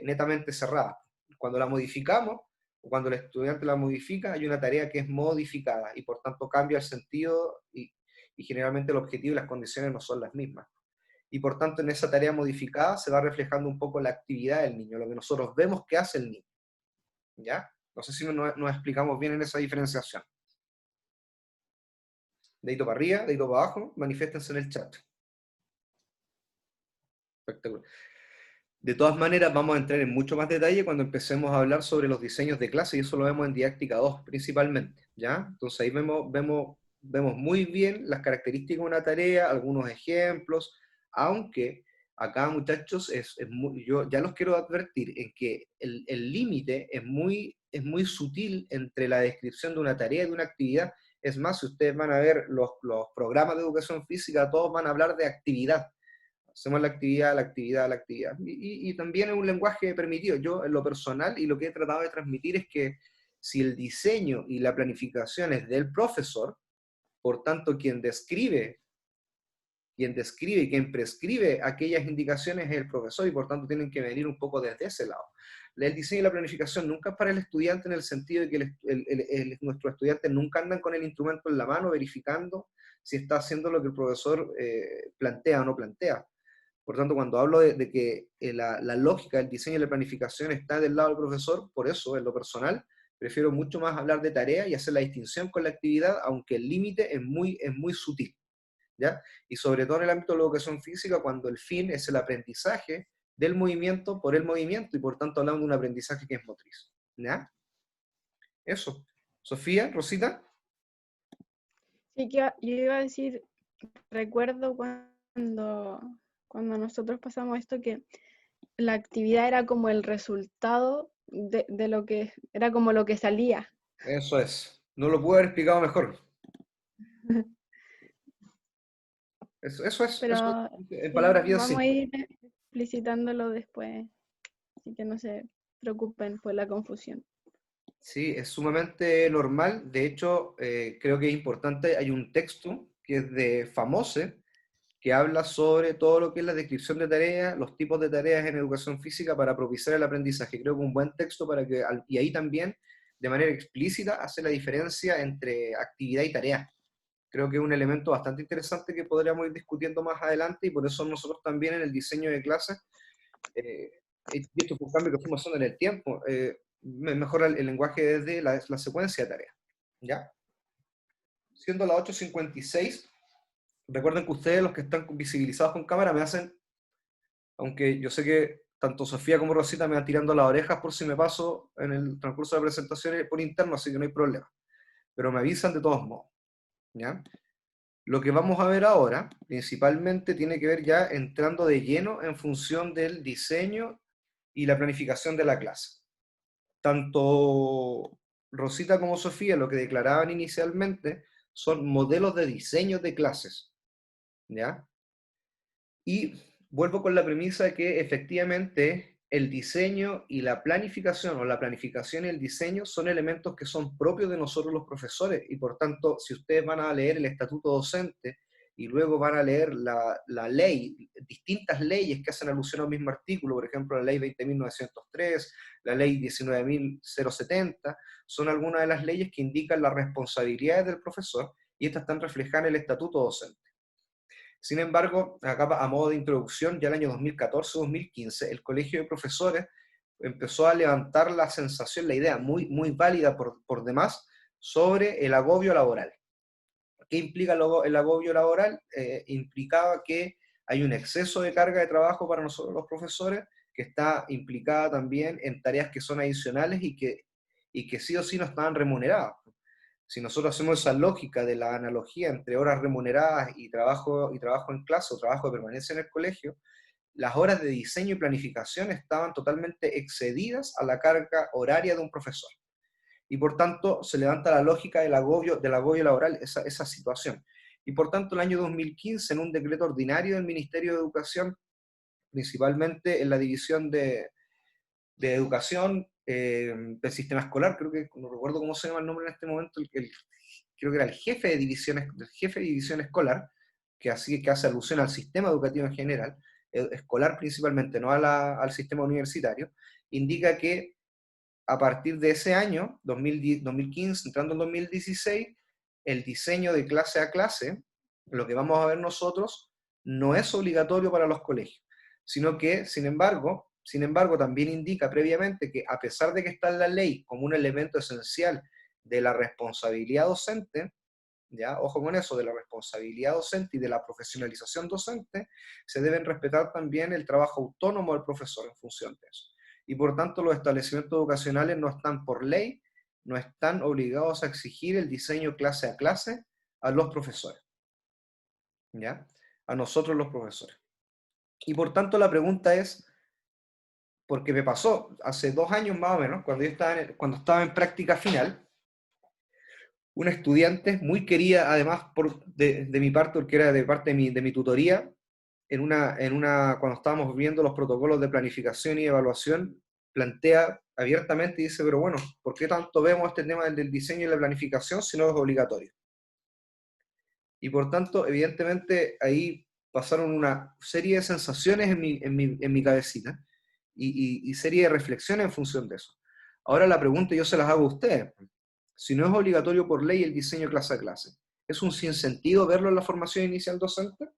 netamente cerradas. Cuando la modificamos, o cuando el estudiante la modifica, hay una tarea que es modificada, y por tanto cambia el sentido, y generalmente el objetivo y las condiciones no son las mismas. Y por tanto en esa tarea modificada se va reflejando un poco la actividad del niño, lo que nosotros vemos que hace el niño. ¿Ya? No sé si nos explicamos bien en esa diferenciación. Dedito para arriba, dedito para abajo, manifiéstense en el chat. Espectacular. De todas maneras, vamos a entrar en mucho más detalle cuando empecemos a hablar sobre los diseños de clase, y eso lo vemos en Didáctica 2 principalmente, ¿ya? Entonces ahí vemos muy bien las características de una tarea, algunos ejemplos, aunque acá, muchachos, yo ya los quiero advertir en que el límite es muy sutil entre la descripción de una tarea y de una actividad. Es más, si ustedes van a ver los programas de educación física, todos van a hablar de actividad. Hacemos la actividad. Y también es un lenguaje permitido. Yo, en lo personal, y lo que he tratado de transmitir es que si el diseño y la planificación es del profesor, por tanto, quien describe y quien prescribe aquellas indicaciones es el profesor, y por tanto tienen que venir un poco desde ese lado. El diseño y la planificación nunca es para el estudiante, en el sentido de que nuestros estudiantes nunca andan con el instrumento en la mano verificando si está haciendo lo que el profesor plantea o no plantea. Por tanto, cuando hablo de que la lógica del diseño y la planificación está del lado del profesor, por eso, en lo personal, prefiero mucho más hablar de tarea y hacer la distinción con la actividad, aunque el límite es muy sutil, ¿ya? Y sobre todo en el ámbito de la educación física, cuando el fin es el aprendizaje del movimiento por el movimiento, y por tanto hablamos de un aprendizaje que es motriz, ¿ya? Eso. Sofía, Rosita. Sí, que yo iba a decir, recuerdo cuando nosotros pasamos esto, que la actividad era como el resultado de lo que era, como lo que salía. Eso es. No lo pude haber explicado mejor. Eso es, Pero en sí, palabras bien vamos a simples. ir explicitándolo después, así que no se preocupen por la confusión. Sí, es sumamente normal. De hecho, creo que es importante. Hay un texto que es de Famose, que habla sobre todo lo que es la descripción de tareas, los tipos de tareas en educación física para propiciar el aprendizaje. Creo que un buen texto para que, y ahí también, de manera explícita, hace la diferencia entre actividad y tarea. Creo que es un elemento bastante interesante que podríamos ir discutiendo más adelante, y por eso nosotros también en el diseño de clases, y esto fue un cambio que fuimos haciendo en el tiempo, mejora el lenguaje desde la secuencia de tareas. ¿Ya? Siendo las 8:56, recuerden que ustedes, los que están visibilizados con cámara, me hacen, aunque yo sé que tanto Sofía como Rosita me van tirando las orejas por si me paso en el transcurso de la presentación por interno, así que no hay problema, pero me avisan de todos modos. ¿Ya? Lo que vamos a ver ahora, principalmente, tiene que ver ya entrando de lleno en función del diseño y la planificación de la clase. Tanto Rosita como Sofía lo que declaraban inicialmente son modelos de diseño de clases, ¿ya? Y vuelvo con la premisa de que efectivamente el diseño y la planificación, o la planificación y el diseño, son elementos que son propios de nosotros los profesores, y por tanto, si ustedes van a leer el estatuto docente y luego van a leer la ley, distintas leyes que hacen alusión al mismo artículo, por ejemplo, la ley 20.903, la ley 19.070, son algunas de las leyes que indican las responsabilidades del profesor, y estas están reflejadas en el estatuto docente. Sin embargo, acá a modo de introducción, ya el año 2014-2015, el Colegio de Profesores empezó a levantar la sensación, la idea muy válida por demás, sobre el agobio laboral. ¿Qué implica el agobio laboral? Implicaba que hay un exceso de carga de trabajo para nosotros los profesores, que está implicada también en tareas que son adicionales y que sí o sí no estaban remuneradas. Si nosotros hacemos esa lógica de la analogía entre horas remuneradas y trabajo en clase, o trabajo de permanencia en el colegio, las horas de diseño y planificación estaban totalmente excedidas a la carga horaria de un profesor. Y por tanto se levanta la lógica del agobio laboral, esa situación. Y por tanto el año 2015, en un decreto ordinario del Ministerio de Educación, principalmente en la división de de educación del sistema escolar, creo que, no recuerdo cómo se llama el nombre en este momento, creo que era el jefe de división escolar, que hace alusión al sistema educativo en general, escolar principalmente, no al sistema universitario, indica que a partir de ese año, 2015, entrando en 2016, el diseño de clase a clase, lo que vamos a ver nosotros, no es obligatorio para los colegios, sino que, sin embargo, también indica previamente que a pesar de que está en la ley como un elemento esencial de la responsabilidad docente, ¿ya? Ojo con eso, de la responsabilidad docente y de la profesionalización docente, se deben respetar también el trabajo autónomo del profesor en función de eso. Y por tanto los establecimientos educacionales no están por ley, no están obligados a exigir el diseño clase a clase a los profesores, ¿ya? A nosotros los profesores. Y por tanto la pregunta es, porque me pasó hace 2 años más o menos, cuando estaba en práctica final, una estudiante muy querida, además de mi parte, porque era de parte de mi tutoría, cuando estábamos viendo los protocolos de planificación y evaluación, plantea abiertamente y dice, pero bueno, ¿por qué tanto vemos este tema del diseño y la planificación si no es obligatorio? Y por tanto, evidentemente, ahí pasaron una serie de sensaciones en mi cabecita y serie de reflexiones en función de eso. Ahora la pregunta yo se las hago a ustedes. Si no es obligatorio por ley el diseño clase a clase, ¿es un sinsentido verlo en la formación inicial docente?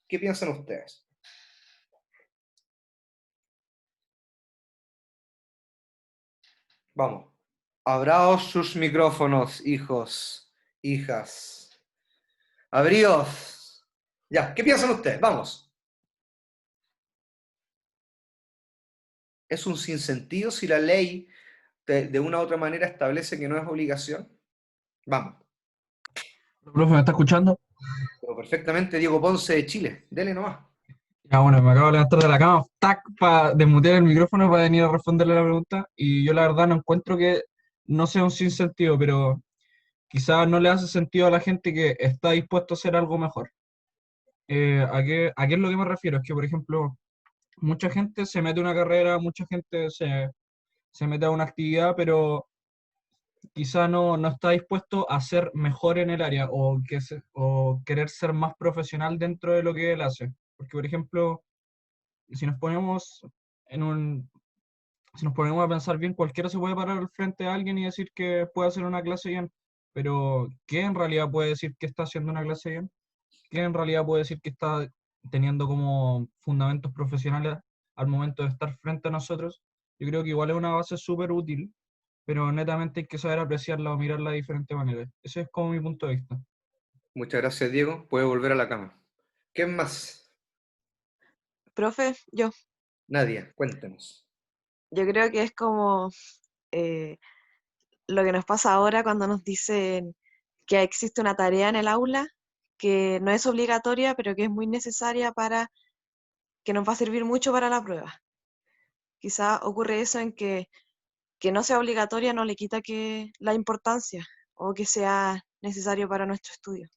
¿Qué piensan ustedes? Vamos. Abraos sus micrófonos, hijos, hijas. Abríos. Ya, ¿qué piensan ustedes? Vamos. ¿Es un sinsentido si la ley de una u otra manera establece que no es obligación? Vamos. Profe, ¿me está escuchando? Pero perfectamente, Diego Ponce de Chile. Dele nomás. Ya, bueno, me acabo de levantar de la cama, tac, para desmutear el micrófono para venir a responderle la pregunta. Y yo la verdad no encuentro que no sea un sinsentido, pero quizás no le hace sentido a la gente que está dispuesto a hacer algo mejor. ¿A qué es lo que me refiero? Es que, por ejemplo, mucha gente se mete a una carrera, mucha gente se mete a una actividad, pero quizá no está dispuesto a ser mejor en el área o querer ser más profesional dentro de lo que él hace. Porque, por ejemplo, si nos ponemos en un, si nos ponemos a pensar bien, cualquiera se puede parar al frente de alguien y decir que puede hacer una clase bien, pero ¿qué en realidad puede decir que está haciendo una clase bien? ¿Qué en realidad puede decir que está teniendo como fundamentos profesionales al momento de estar frente a nosotros? Yo creo que igual es una base súper útil, pero netamente hay que saber apreciarla o mirarla de diferentes maneras. Ese es como mi punto de vista. Muchas gracias, Diego. Puede volver a la cama. ¿Qué más? Profe, Nadia, cuéntenos. yo creo que es como eh, lo que nos pasa ahora cuando nos dicen que existe una tarea en el aula que no es obligatoria, pero que es muy necesaria para que nos va a servir mucho para la prueba. Quizá ocurre eso en que no sea obligatoria no le quita la importancia o que sea necesario para nuestro estudio.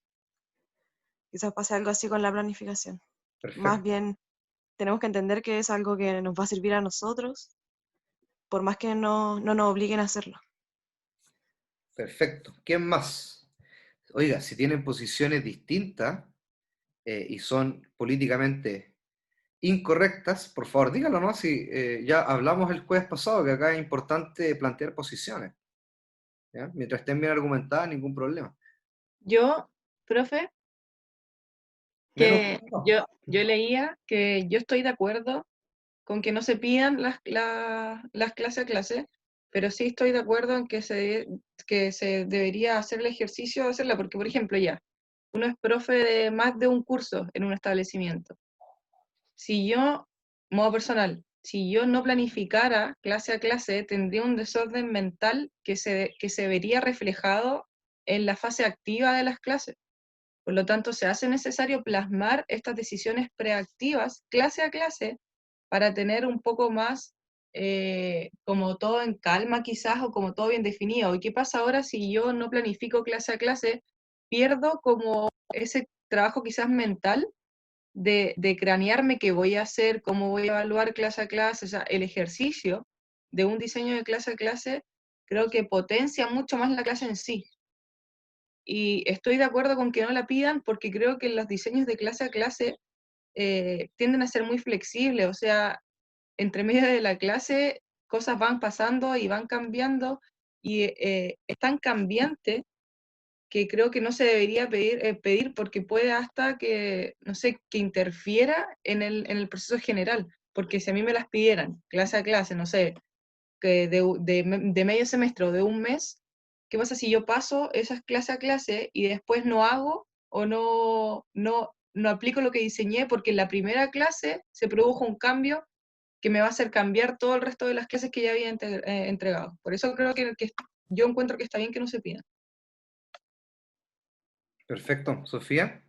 Quizás pase algo así con la planificación. Más Perfecto. bien tenemos que entender que es algo que nos va a servir a nosotros, por más que no nos obliguen a hacerlo. Perfecto. ¿Quién más? Oiga, si tienen posiciones distintas y son políticamente incorrectas, por favor díganlo, ¿no? Si ya hablamos el jueves pasado que acá es importante plantear posiciones, ¿ya? Mientras estén bien argumentadas, ningún problema. Yo, profe, Menos que no. yo leía que yo estoy de acuerdo con que no se pidan las clases a clase, pero sí estoy de acuerdo en que se debería hacer el ejercicio de hacerla, porque por ejemplo ya, uno es profe de más de un curso en un establecimiento. Si yo, modo personal, si yo no planificara clase a clase, tendría un desorden mental que se vería reflejado en la fase activa de las clases. Por lo tanto, se hace necesario plasmar estas decisiones preactivas, clase a clase, para tener un poco más como todo en calma quizás o como todo bien definido. ¿Y qué pasa ahora si yo no planifico clase a clase? Pierdo como ese trabajo quizás mental de cranearme qué voy a hacer, cómo voy a evaluar clase a clase, o sea, el ejercicio de un diseño de clase a clase, creo que potencia mucho más la clase en sí. Y estoy de acuerdo con que no la pidan porque creo que los diseños de clase a clase tienden a ser muy flexibles, o sea, entre medio de la clase cosas van pasando y van cambiando y es tan cambiante que creo que no se debería pedir porque puede hasta que, no sé, que interfiera en el proceso general, porque si a mí me las pidieran clase a clase, no sé, que de medio semestre o de un mes, ¿qué pasa si yo paso esas clase a clase y después no hago o no aplico lo que diseñé porque en la primera clase se produjo un cambio que me va a hacer cambiar todo el resto de las clases que ya había entregado? Por eso creo que yo encuentro que está bien que no se pida. Perfecto. Sofía.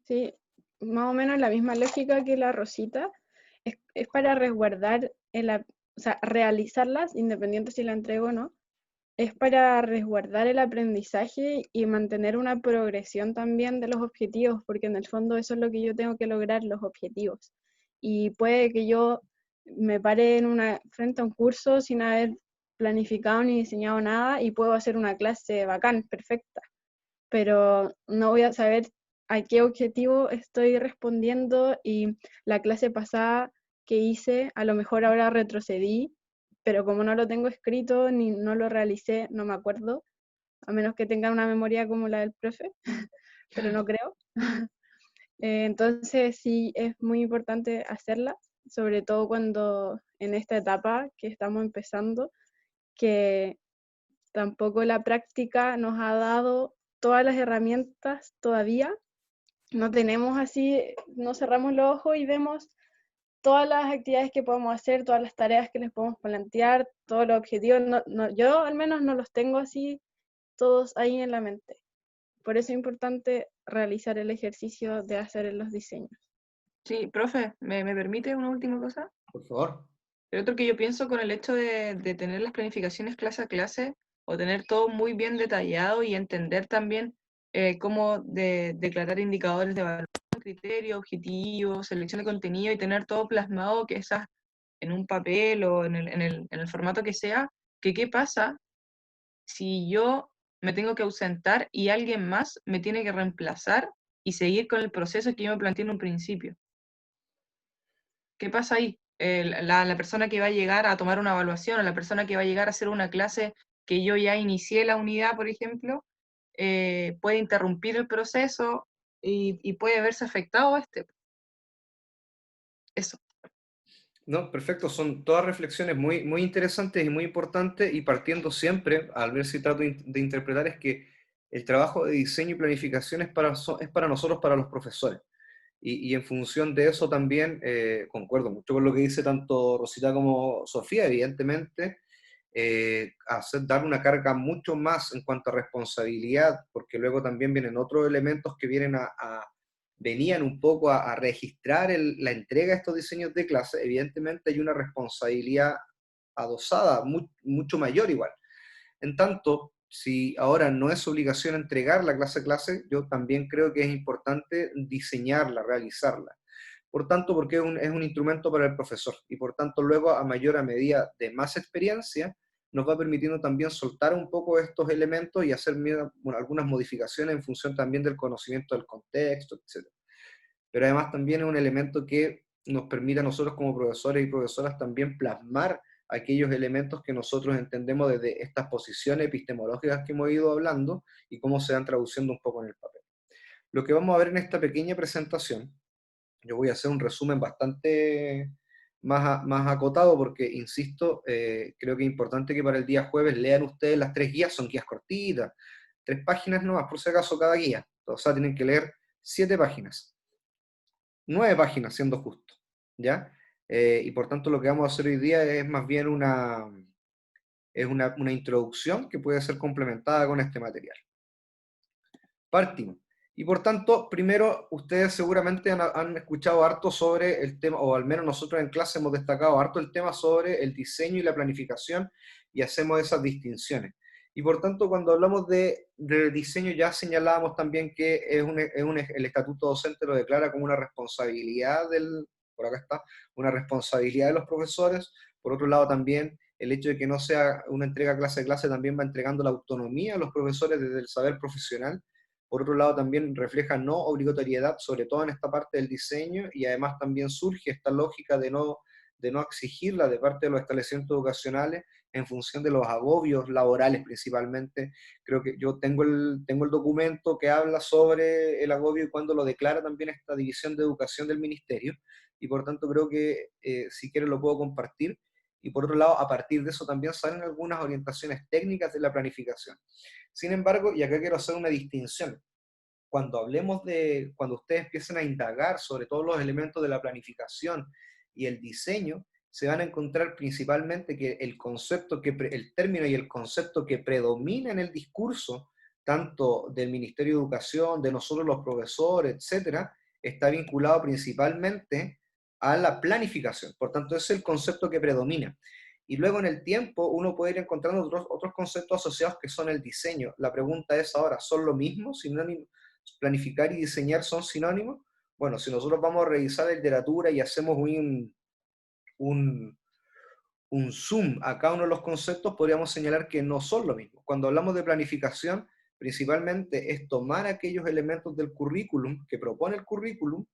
Sí, más o menos la misma lógica que la Rosita. Es para resguardar, o sea, realizarlas, independiente si la entrego o no. Es para resguardar el aprendizaje y mantener una progresión también de los objetivos, porque en el fondo eso es lo que yo tengo que lograr, los objetivos. Y puede que yo me pare frente a un curso sin haber planificado ni diseñado nada y puedo hacer una clase bacán, perfecta, pero no voy a saber a qué objetivo estoy respondiendo y la clase pasada que hice, a lo mejor ahora retrocedí, pero como no lo tengo escrito ni no lo realicé, no me acuerdo, a menos que tenga una memoria como la del profe, pero no creo. Entonces sí es muy importante hacerla, sobre todo cuando en esta etapa que estamos empezando, que tampoco la práctica nos ha dado todas las herramientas todavía. No tenemos así, no cerramos los ojos y vemos todas las actividades que podemos hacer, todas las tareas que les podemos plantear, todos los objetivos. Yo al menos no los tengo así todos ahí en la mente. Por eso es importante realizar el ejercicio de hacer los diseños. Sí, profe, ¿me permite una última cosa? Por favor. El otro que yo pienso con el hecho de tener las planificaciones clase a clase, o tener todo muy bien detallado y entender también cómo declarar indicadores de evaluación, criterios, objetivos, selección de contenido y tener todo plasmado quizás en un papel o en el formato que sea, que qué pasa si yo me tengo que ausentar y alguien más me tiene que reemplazar y seguir con el proceso que yo me planteé en un principio. ¿Qué pasa ahí? La persona que va a llegar a tomar una evaluación, o la persona que va a llegar a hacer una clase que yo ya inicié la unidad, por ejemplo, puede interrumpir el proceso y puede verse afectado Eso. No, perfecto, son todas reflexiones muy, muy interesantes y muy importantes, y partiendo siempre, al ver si trato de interpretar, es que el trabajo de diseño y planificación es para nosotros, para los profesores. Y en función de eso también, concuerdo mucho con lo que dice tanto Rosita como Sofía, evidentemente, dar una carga mucho más en cuanto a responsabilidad, porque luego también vienen otros elementos que venían un poco a registrar la entrega de estos diseños de clase. Evidentemente hay una responsabilidad adosada, mucho mayor igual. En tanto, si ahora no es obligación entregar la clase a clase, yo también creo que es importante diseñarla, realizarla. Por tanto, porque es un instrumento para el profesor, y por tanto luego a medida de más experiencia nos va permitiendo también soltar un poco estos elementos y hacer algunas modificaciones en función también del conocimiento del contexto, etc. Pero además también es un elemento que nos permite a nosotros como profesores y profesoras también plasmar aquellos elementos que nosotros entendemos desde estas posiciones epistemológicas que hemos ido hablando y cómo se van traduciendo un poco en el papel. Lo que vamos a ver en esta pequeña presentación, yo voy a hacer un resumen bastante más acotado porque, insisto, creo que es importante que para el día jueves lean ustedes las 3 guías, son guías cortitas, 3 páginas nomás, por si acaso cada guía, o sea, tienen que leer 7 páginas, 9 páginas siendo justo, ¿ya? Y por tanto lo que vamos a hacer hoy día es más bien una introducción que puede ser complementada con este material. Partimos. Y por tanto, primero, ustedes seguramente han escuchado harto sobre el tema, o al menos nosotros en clase hemos destacado harto el tema sobre el diseño y la planificación, y hacemos esas distinciones. Y por tanto, cuando hablamos de diseño, ya señalábamos también que el estatuto docente lo declara como una responsabilidad por acá está, una responsabilidad de los profesores. Por otro lado, también el hecho de que no sea una entrega clase a clase también va entregando la autonomía a los profesores desde el saber profesional. Por otro lado, también refleja no obligatoriedad, sobre todo en esta parte del diseño, y además también surge esta lógica de no exigirla de parte de los establecimientos educacionales en función de los agobios laborales principalmente. Creo que yo tengo el documento que habla sobre el agobio y cuando lo declara también esta división de educación del ministerio, y por tanto creo que si quieren lo puedo compartir. Y por otro lado, a partir de eso también salen algunas orientaciones técnicas de la planificación. Sin embargo, y acá quiero hacer una distinción, cuando ustedes empiecen a indagar sobre todos los elementos de la planificación y el diseño, se van a encontrar principalmente que el término y el concepto que predomina en el discurso, tanto del Ministerio de Educación, de nosotros los profesores, etcétera, está vinculado principalmente a la planificación. Por tanto, ese es el concepto que predomina. Y luego en el tiempo uno puede ir encontrando otros conceptos asociados que son el diseño. La pregunta es ahora, ¿son lo mismo? ¿Sinónimo? ¿Planificar y diseñar son sinónimos? Bueno, si nosotros vamos a revisar la literatura y hacemos un zoom a cada uno de los conceptos, podríamos señalar que no son lo mismo. Cuando hablamos de planificación, principalmente es tomar aquellos elementos del currículum, que propone el currículum,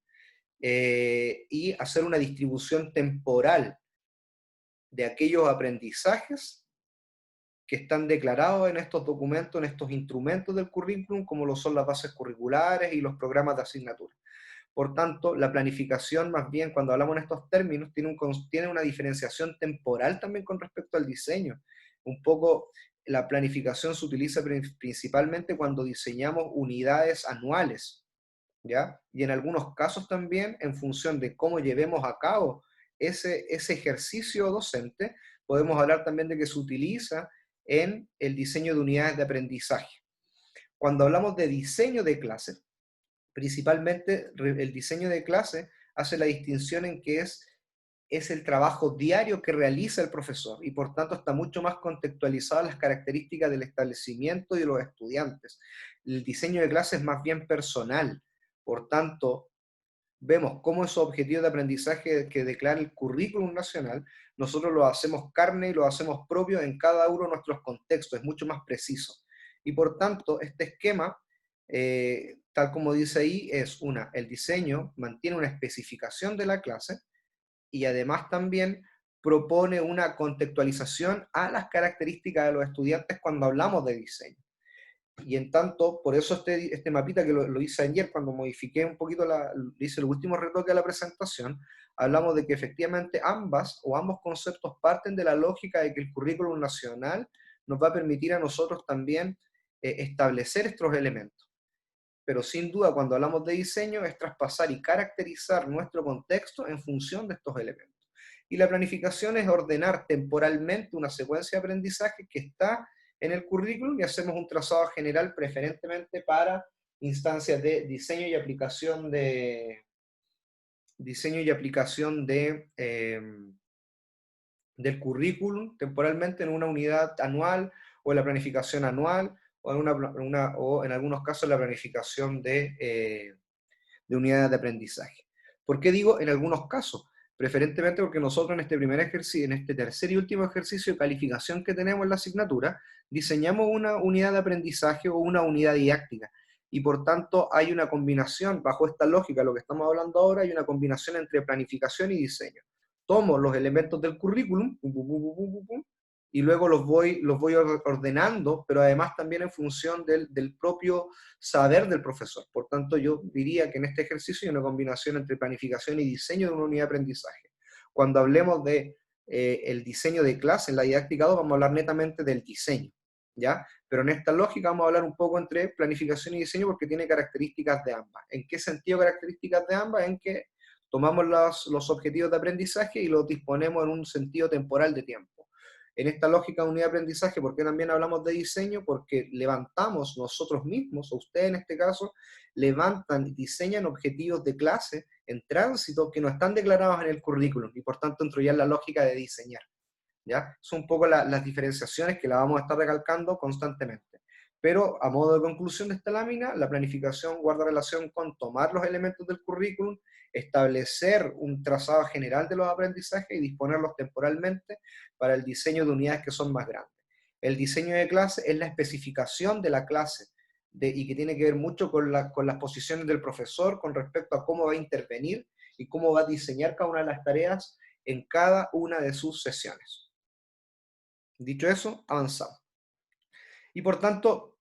y hacer una distribución temporal de aquellos aprendizajes que están declarados en estos documentos, en estos instrumentos del currículum, como lo son las bases curriculares y los programas de asignatura. Por tanto, la planificación, más bien, cuando hablamos en estos términos, tiene una diferenciación temporal también con respecto al diseño. Un poco, la planificación se utiliza principalmente cuando diseñamos unidades anuales, ¿ya? Y en algunos casos también, en función de cómo llevemos a cabo ese ejercicio docente, podemos hablar también de que se utiliza en el diseño de unidades de aprendizaje. Cuando hablamos de diseño de clase, principalmente el diseño de clase hace la distinción en que es el trabajo diario que realiza el profesor y por tanto está mucho más contextualizado las características del establecimiento y de los estudiantes. El diseño de clase es más bien personal, por tanto vemos cómo esos objetivos de aprendizaje que declara el currículum nacional, nosotros los hacemos carne y los hacemos propios en cada uno de nuestros contextos, es mucho más preciso. Y por tanto, este esquema, tal como dice ahí, el diseño mantiene una especificación de la clase y además también propone una contextualización a las características de los estudiantes cuando hablamos de diseño. Y en tanto, por eso este mapita que lo hice ayer, cuando modifiqué un poquito, hice el último retoque a la presentación, hablamos de que efectivamente ambos conceptos parten de la lógica de que el currículum nacional nos va a permitir a nosotros también establecer estos elementos. Pero sin duda, cuando hablamos de diseño, es traspasar y caracterizar nuestro contexto en función de estos elementos. Y la planificación es ordenar temporalmente una secuencia de aprendizaje que está en el currículum y hacemos un trazado general preferentemente para instancias de diseño y aplicación del currículum temporalmente en una unidad anual o en la planificación anual o en algunos casos la planificación de unidades de aprendizaje. ¿Por qué digo en algunos casos? Preferentemente porque nosotros en este primer ejercicio, en este tercer y último ejercicio de calificación que tenemos en la asignatura, diseñamos una unidad de aprendizaje o una unidad didáctica. Y por tanto hay una combinación, bajo esta lógica, lo que estamos hablando ahora, hay una combinación entre planificación y diseño. Tomo los elementos del currículum, y luego los voy ordenando, pero además también en función del propio saber del profesor. Por tanto, yo diría que en este ejercicio hay una combinación entre planificación y diseño de una unidad de aprendizaje. Cuando hablemos de el diseño de clase en la didáctica 2, vamos a hablar netamente del diseño, ¿ya? Pero en esta lógica vamos a hablar un poco entre planificación y diseño porque tiene características de ambas. ¿En qué sentido características de ambas? En que tomamos los objetivos de aprendizaje y los disponemos en un sentido temporal de tiempo. En esta lógica de unidad de aprendizaje, ¿por qué también hablamos de diseño? Porque levantamos nosotros mismos, o ustedes en este caso, levantan y diseñan objetivos de clase en tránsito que no están declarados en el currículum y por tanto entro ya en la lógica de diseñar. ¿ya? Son un poco las diferenciaciones que la vamos a estar recalcando constantemente. Pero a modo de conclusión de esta lámina, la planificación guarda relación con tomar los elementos del currículum, establecer un trazado general de los aprendizajes y disponerlos temporalmente para el diseño de unidades que son más grandes. El diseño de clase es la especificación de la clase y que tiene que ver mucho con las posiciones del profesor con respecto a cómo va a intervenir y cómo va a diseñar cada una de las tareas en cada una de sus sesiones. Dicho eso, avanzamos. Y por tanto,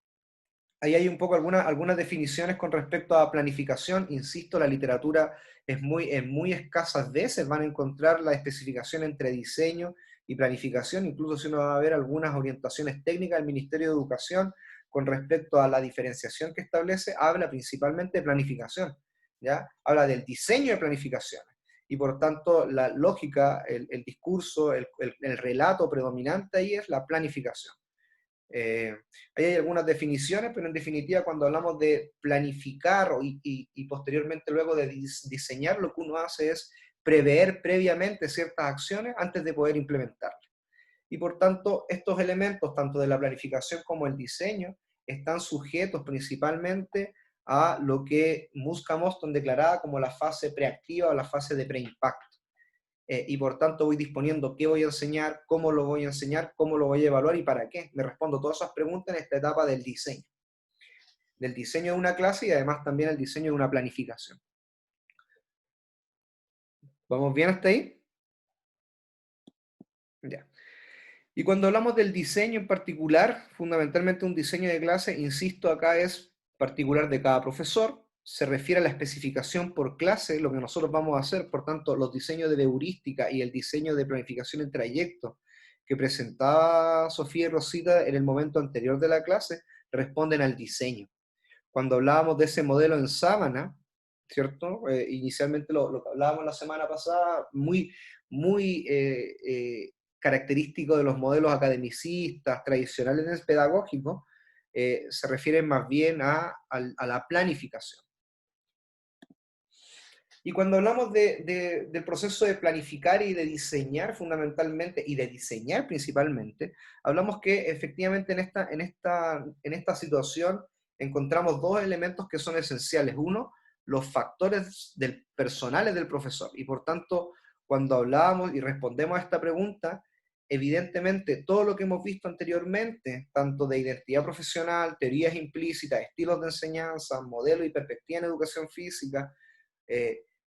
ahí hay un poco algunas definiciones con respecto a planificación. Insisto, la literatura en muy escasas veces van a encontrar la especificación entre diseño y planificación. Incluso si uno va a ver algunas orientaciones técnicas del Ministerio de Educación con respecto a la diferenciación que establece, habla principalmente de planificación, ¿ya? Habla del diseño de planificaciones. Y por tanto, la lógica, el discurso, el relato predominante ahí es la planificación. Ahí hay algunas definiciones, pero en definitiva cuando hablamos de planificar y posteriormente luego de diseñar, lo que uno hace es prever previamente ciertas acciones antes de poder implementarlas. Y por tanto, estos elementos, tanto de la planificación como el diseño, están sujetos principalmente a lo que Muska Mostyn declaraba como la fase preactiva o la fase de preimpacto. Y por tanto voy disponiendo qué voy a enseñar, cómo lo voy a enseñar, cómo lo voy a evaluar y para qué. Me respondo todas esas preguntas en esta etapa del diseño de una clase y además también el diseño de una planificación. ¿Vamos bien hasta ahí? Ya. Y cuando hablamos del diseño en particular, fundamentalmente un diseño de clase, insisto, acá es particular de cada profesor, se refiere a la especificación por clase, lo que nosotros vamos a hacer. Por tanto, los diseños de heurística y el diseño de planificación en trayecto que presentaba Sofía y Rosita en el momento anterior de la clase, responden al diseño. Cuando hablábamos de ese modelo en sábana, ¿cierto? Inicialmente lo que hablábamos la semana pasada, muy característico de los modelos academicistas tradicionales pedagógicos, se refiere más bien a la planificación. Y cuando hablamos del proceso de planificar y de diseñar fundamentalmente, y de diseñar principalmente, hablamos que efectivamente en esta situación encontramos dos elementos que son esenciales. Uno, los factores personales del profesor. Y por tanto, cuando hablábamos y respondemos a esta pregunta, evidentemente todo lo que hemos visto anteriormente, tanto de identidad profesional, teorías implícitas, estilos de enseñanza, modelo y perspectiva en educación física,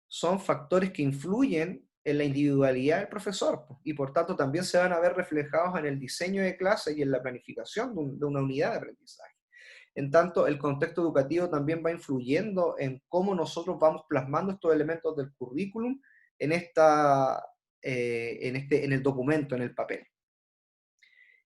son factores que influyen en la individualidad del profesor y por tanto también se van a ver reflejados en el diseño de clase y en la planificación de una unidad de aprendizaje. En tanto, el contexto educativo también va influyendo en cómo nosotros vamos plasmando estos elementos del currículum en el documento, en el papel.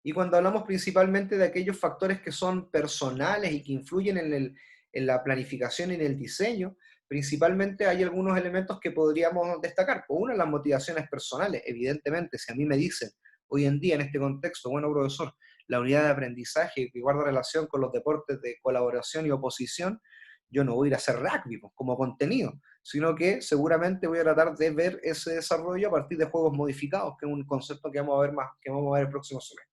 Y cuando hablamos principalmente de aquellos factores que son personales y que influyen en la planificación y en el diseño, principalmente hay algunos elementos que podríamos destacar. Uno, las motivaciones personales. Evidentemente, si a mí me dicen hoy en día en este contexto, bueno, profesor, la unidad de aprendizaje que guarda relación con los deportes de colaboración y oposición, yo no voy a ir a hacer rugby como contenido, sino que seguramente voy a tratar de ver ese desarrollo a partir de juegos modificados, que es un concepto que vamos a ver el próximo semestre.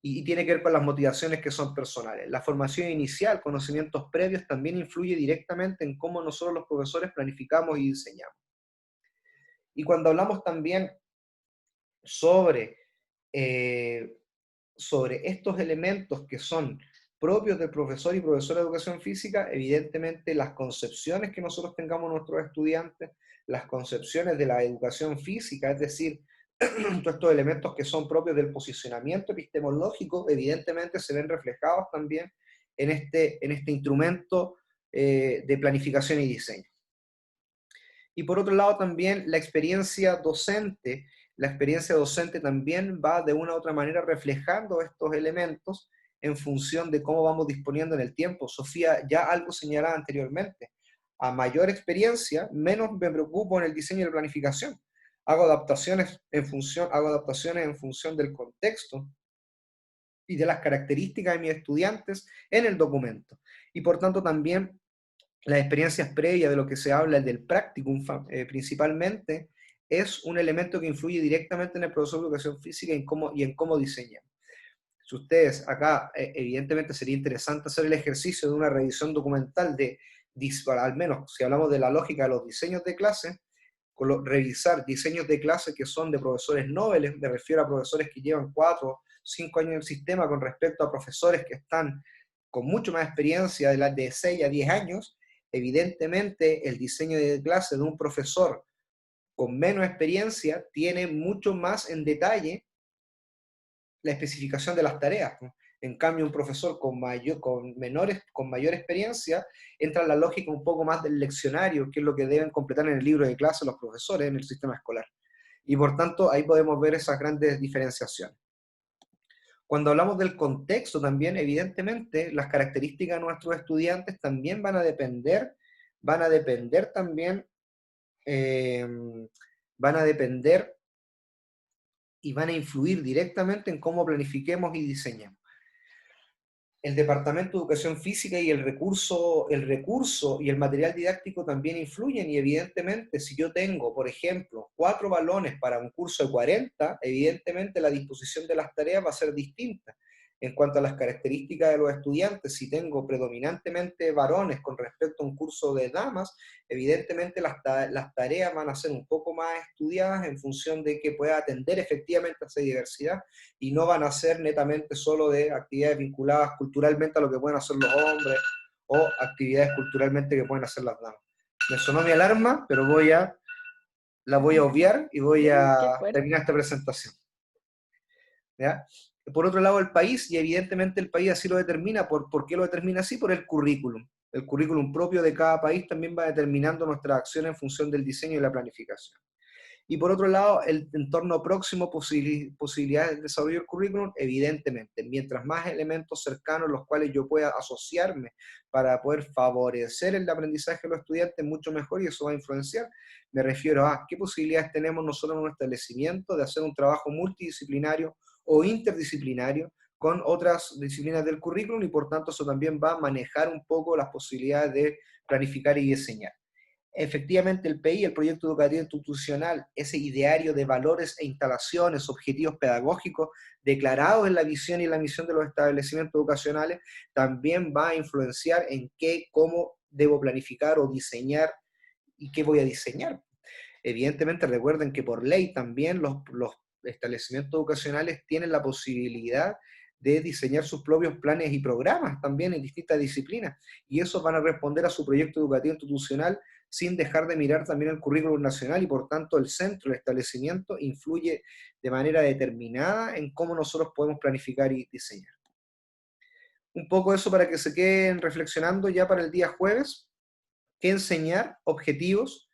Y tiene que ver con las motivaciones que son personales. La formación inicial, conocimientos previos, también influye directamente en cómo nosotros los profesores planificamos y diseñamos. Y cuando hablamos también sobre estos elementos que son propios del profesor y profesora de educación física, evidentemente las concepciones que nosotros tengamos nuestros estudiantes, las concepciones de la educación física, es decir, todos estos elementos que son propios del posicionamiento epistemológico, evidentemente se ven reflejados también en este instrumento de planificación y diseño. Y por otro lado también la experiencia docente también va de una u otra manera reflejando estos elementos en función de cómo vamos disponiendo en el tiempo. Sofía ya algo señalaba anteriormente, a mayor experiencia, menos me preocupo en el diseño y la planificación. Hago adaptaciones en función del contexto y de las características de mis estudiantes en el documento. Y por tanto también las experiencias previas de lo que se habla del practicum principalmente es un elemento que influye directamente en el profesor de educación física y en cómo diseñamos. Si ustedes acá, evidentemente sería interesante hacer el ejercicio de una revisión documental al menos si hablamos de la lógica de los diseños de clase, revisar diseños de clase que son de profesores nobles, me refiero a profesores que llevan 4 o 5 años en el sistema con respecto a profesores que están con mucho más experiencia de 6 a 10 años, evidentemente el diseño de clase de un profesor con menos experiencia tiene mucho más en detalle la especificación de las tareas. En cambio, un profesor con mayor experiencia entra en la lógica un poco más del leccionario, que es lo que deben completar en el libro de clase los profesores en el sistema escolar. Y por tanto, ahí podemos ver esas grandes diferenciaciones. Cuando hablamos del contexto también, evidentemente, las características de nuestros estudiantes también van a depender también, van a depender y van a influir directamente en cómo planifiquemos y diseñemos. El Departamento de Educación Física y el recurso y el material didáctico también influyen, y evidentemente si yo tengo, por ejemplo, 4 balones para un curso de 40, evidentemente la disposición de las tareas va a ser distinta. En cuanto a las características de los estudiantes, si tengo predominantemente varones con respecto a un curso de damas, evidentemente las tareas van a ser un poco más estudiadas en función de que pueda atender efectivamente a esa diversidad, y no van a ser netamente solo de actividades vinculadas culturalmente a lo que pueden hacer los hombres o actividades culturalmente que pueden hacer las damas. Me sonó mi alarma, pero la voy a obviar y voy a terminar esta presentación. ¿Ya? Por otro lado, el país, y evidentemente el país así lo determina. ¿Por qué lo determina así? Por el currículum. El currículum propio de cada país también va determinando nuestras acciones en función del diseño y la planificación. Y por otro lado, el entorno próximo, posibilidades de desarrollo del currículum, evidentemente, mientras más elementos cercanos los cuales yo pueda asociarme para poder favorecer el aprendizaje de los estudiantes, mucho mejor, y eso va a influenciar. Me refiero a qué posibilidades tenemos nosotros en nuestro establecimiento de hacer un trabajo multidisciplinario o interdisciplinario con otras disciplinas del currículum, y por tanto eso también va a manejar un poco las posibilidades de planificar y diseñar. Efectivamente, el PI, el Proyecto Educativo Institucional, ese ideario de valores e instalaciones, objetivos pedagógicos declarados en la visión y la misión de los establecimientos educacionales, también va a influenciar en cómo debo planificar o diseñar y qué voy a diseñar. Evidentemente, recuerden que por ley también los establecimientos educacionales tienen la posibilidad de diseñar sus propios planes y programas también en distintas disciplinas, y esos van a responder a su proyecto educativo institucional sin dejar de mirar también el currículum nacional, y por tanto el centro, el establecimiento, influye de manera determinada en cómo nosotros podemos planificar y diseñar. Un poco eso para que se queden reflexionando ya para el día jueves. ¿Qué enseñar? Objetivos.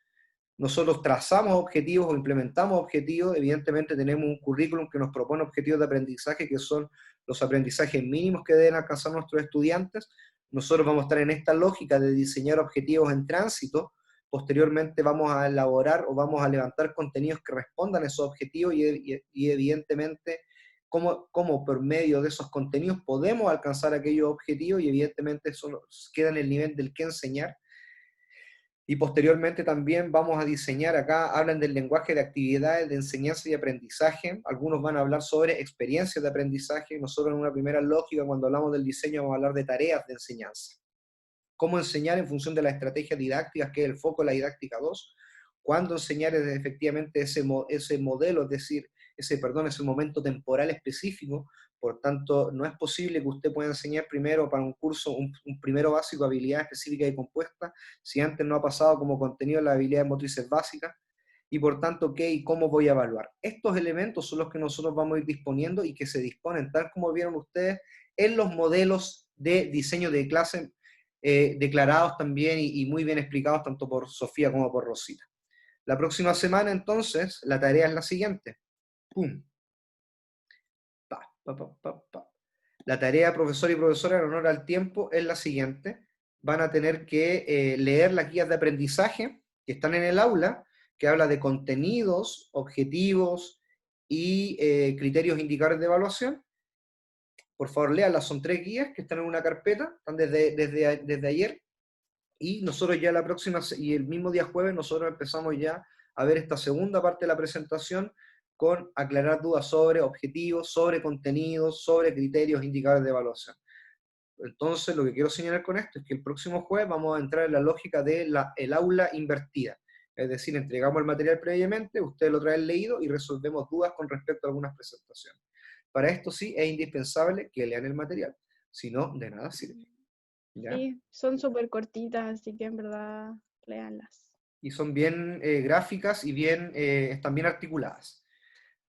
Nosotros trazamos objetivos o implementamos objetivos. Evidentemente tenemos un currículum que nos propone objetivos de aprendizaje, que son los aprendizajes mínimos que deben alcanzar nuestros estudiantes. Nosotros vamos a estar en esta lógica de diseñar objetivos en tránsito. Posteriormente vamos a elaborar o vamos a levantar contenidos que respondan a esos objetivos, y evidentemente cómo por medio de esos contenidos podemos alcanzar aquellos objetivos, y evidentemente eso queda en el nivel del qué enseñar. Y posteriormente también vamos a diseñar, acá hablan del lenguaje de actividades de enseñanza y aprendizaje, algunos van a hablar sobre experiencias de aprendizaje. Nosotros en una primera lógica, cuando hablamos del diseño, vamos a hablar de tareas de enseñanza. Cómo enseñar en función de las estrategias didácticas, que es el foco de la didáctica 2, cuándo enseñar es efectivamente ese modelo, es decir, ese momento temporal específico. Por tanto, no es posible que usted pueda enseñar primero para un curso, un primero básico, habilidades específicas y compuestas, si antes no ha pasado como contenido las habilidades motrices básicas, y por tanto, ¿qué y cómo voy a evaluar? Estos elementos son los que nosotros vamos a ir disponiendo y que se disponen, tal como vieron ustedes, en los modelos de diseño de clase declarados también y muy bien explicados tanto por Sofía como por Rosita. La próxima semana, entonces, la tarea es la siguiente. ¡Pum! La tarea, profesor y profesora, en honor al tiempo, es la siguiente. Van a tener que leer las guías de aprendizaje que están en el aula, que habla de contenidos, objetivos y criterios indicadores de evaluación. Por favor, léanlas, son 3 guías que están en una carpeta, están desde ayer, y nosotros ya la próxima, y el mismo día jueves, nosotros empezamos ya a ver esta segunda parte de la presentación con aclarar dudas sobre objetivos, sobre contenidos, sobre criterios, indicadores de evaluación. Entonces, lo que quiero señalar con esto es que el próximo jueves vamos a entrar en la lógica de el aula invertida. Es decir, entregamos el material previamente, ustedes lo traen leído y resolvemos dudas con respecto a algunas presentaciones. Para esto sí es indispensable que lean el material, si no, de nada sirve. ¿Ya? Sí, son súper cortitas, así que en verdad, léanlas. Y son bien gráficas y bien, están bien articuladas.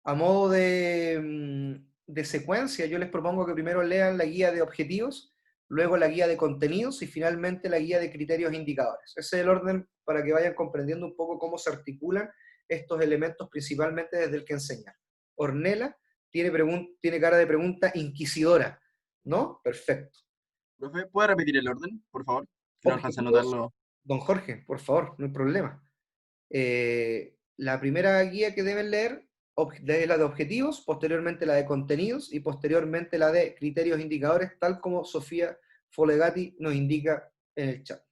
A modo de secuencia, yo les propongo que primero lean la guía de objetivos, luego la guía de contenidos y finalmente la guía de criterios e indicadores. Ese es el orden para que vayan comprendiendo un poco cómo se articulan estos elementos principalmente desde el que enseñar. Ornella tiene cara de pregunta inquisidora, ¿no? Perfecto. Profe, ¿puede repetir el orden, por favor? No alcancé a notarlo. Don Jorge, por favor, no hay problema. La primera guía que deben leer es la de objetivos, posteriormente la de contenidos y posteriormente la de criterios e indicadores, tal como Sofía Folegati nos indica en el chat.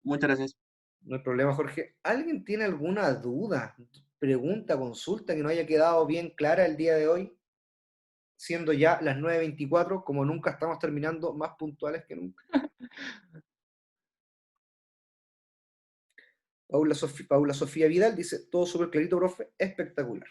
Muchas gracias. No hay problema, Jorge. ¿Alguien tiene alguna duda, pregunta, consulta que no haya quedado bien clara el día de hoy? Siendo ya las 9:24, como nunca estamos terminando más puntuales que nunca. Paula Sofía Vidal dice, todo súper clarito, profe, espectacular.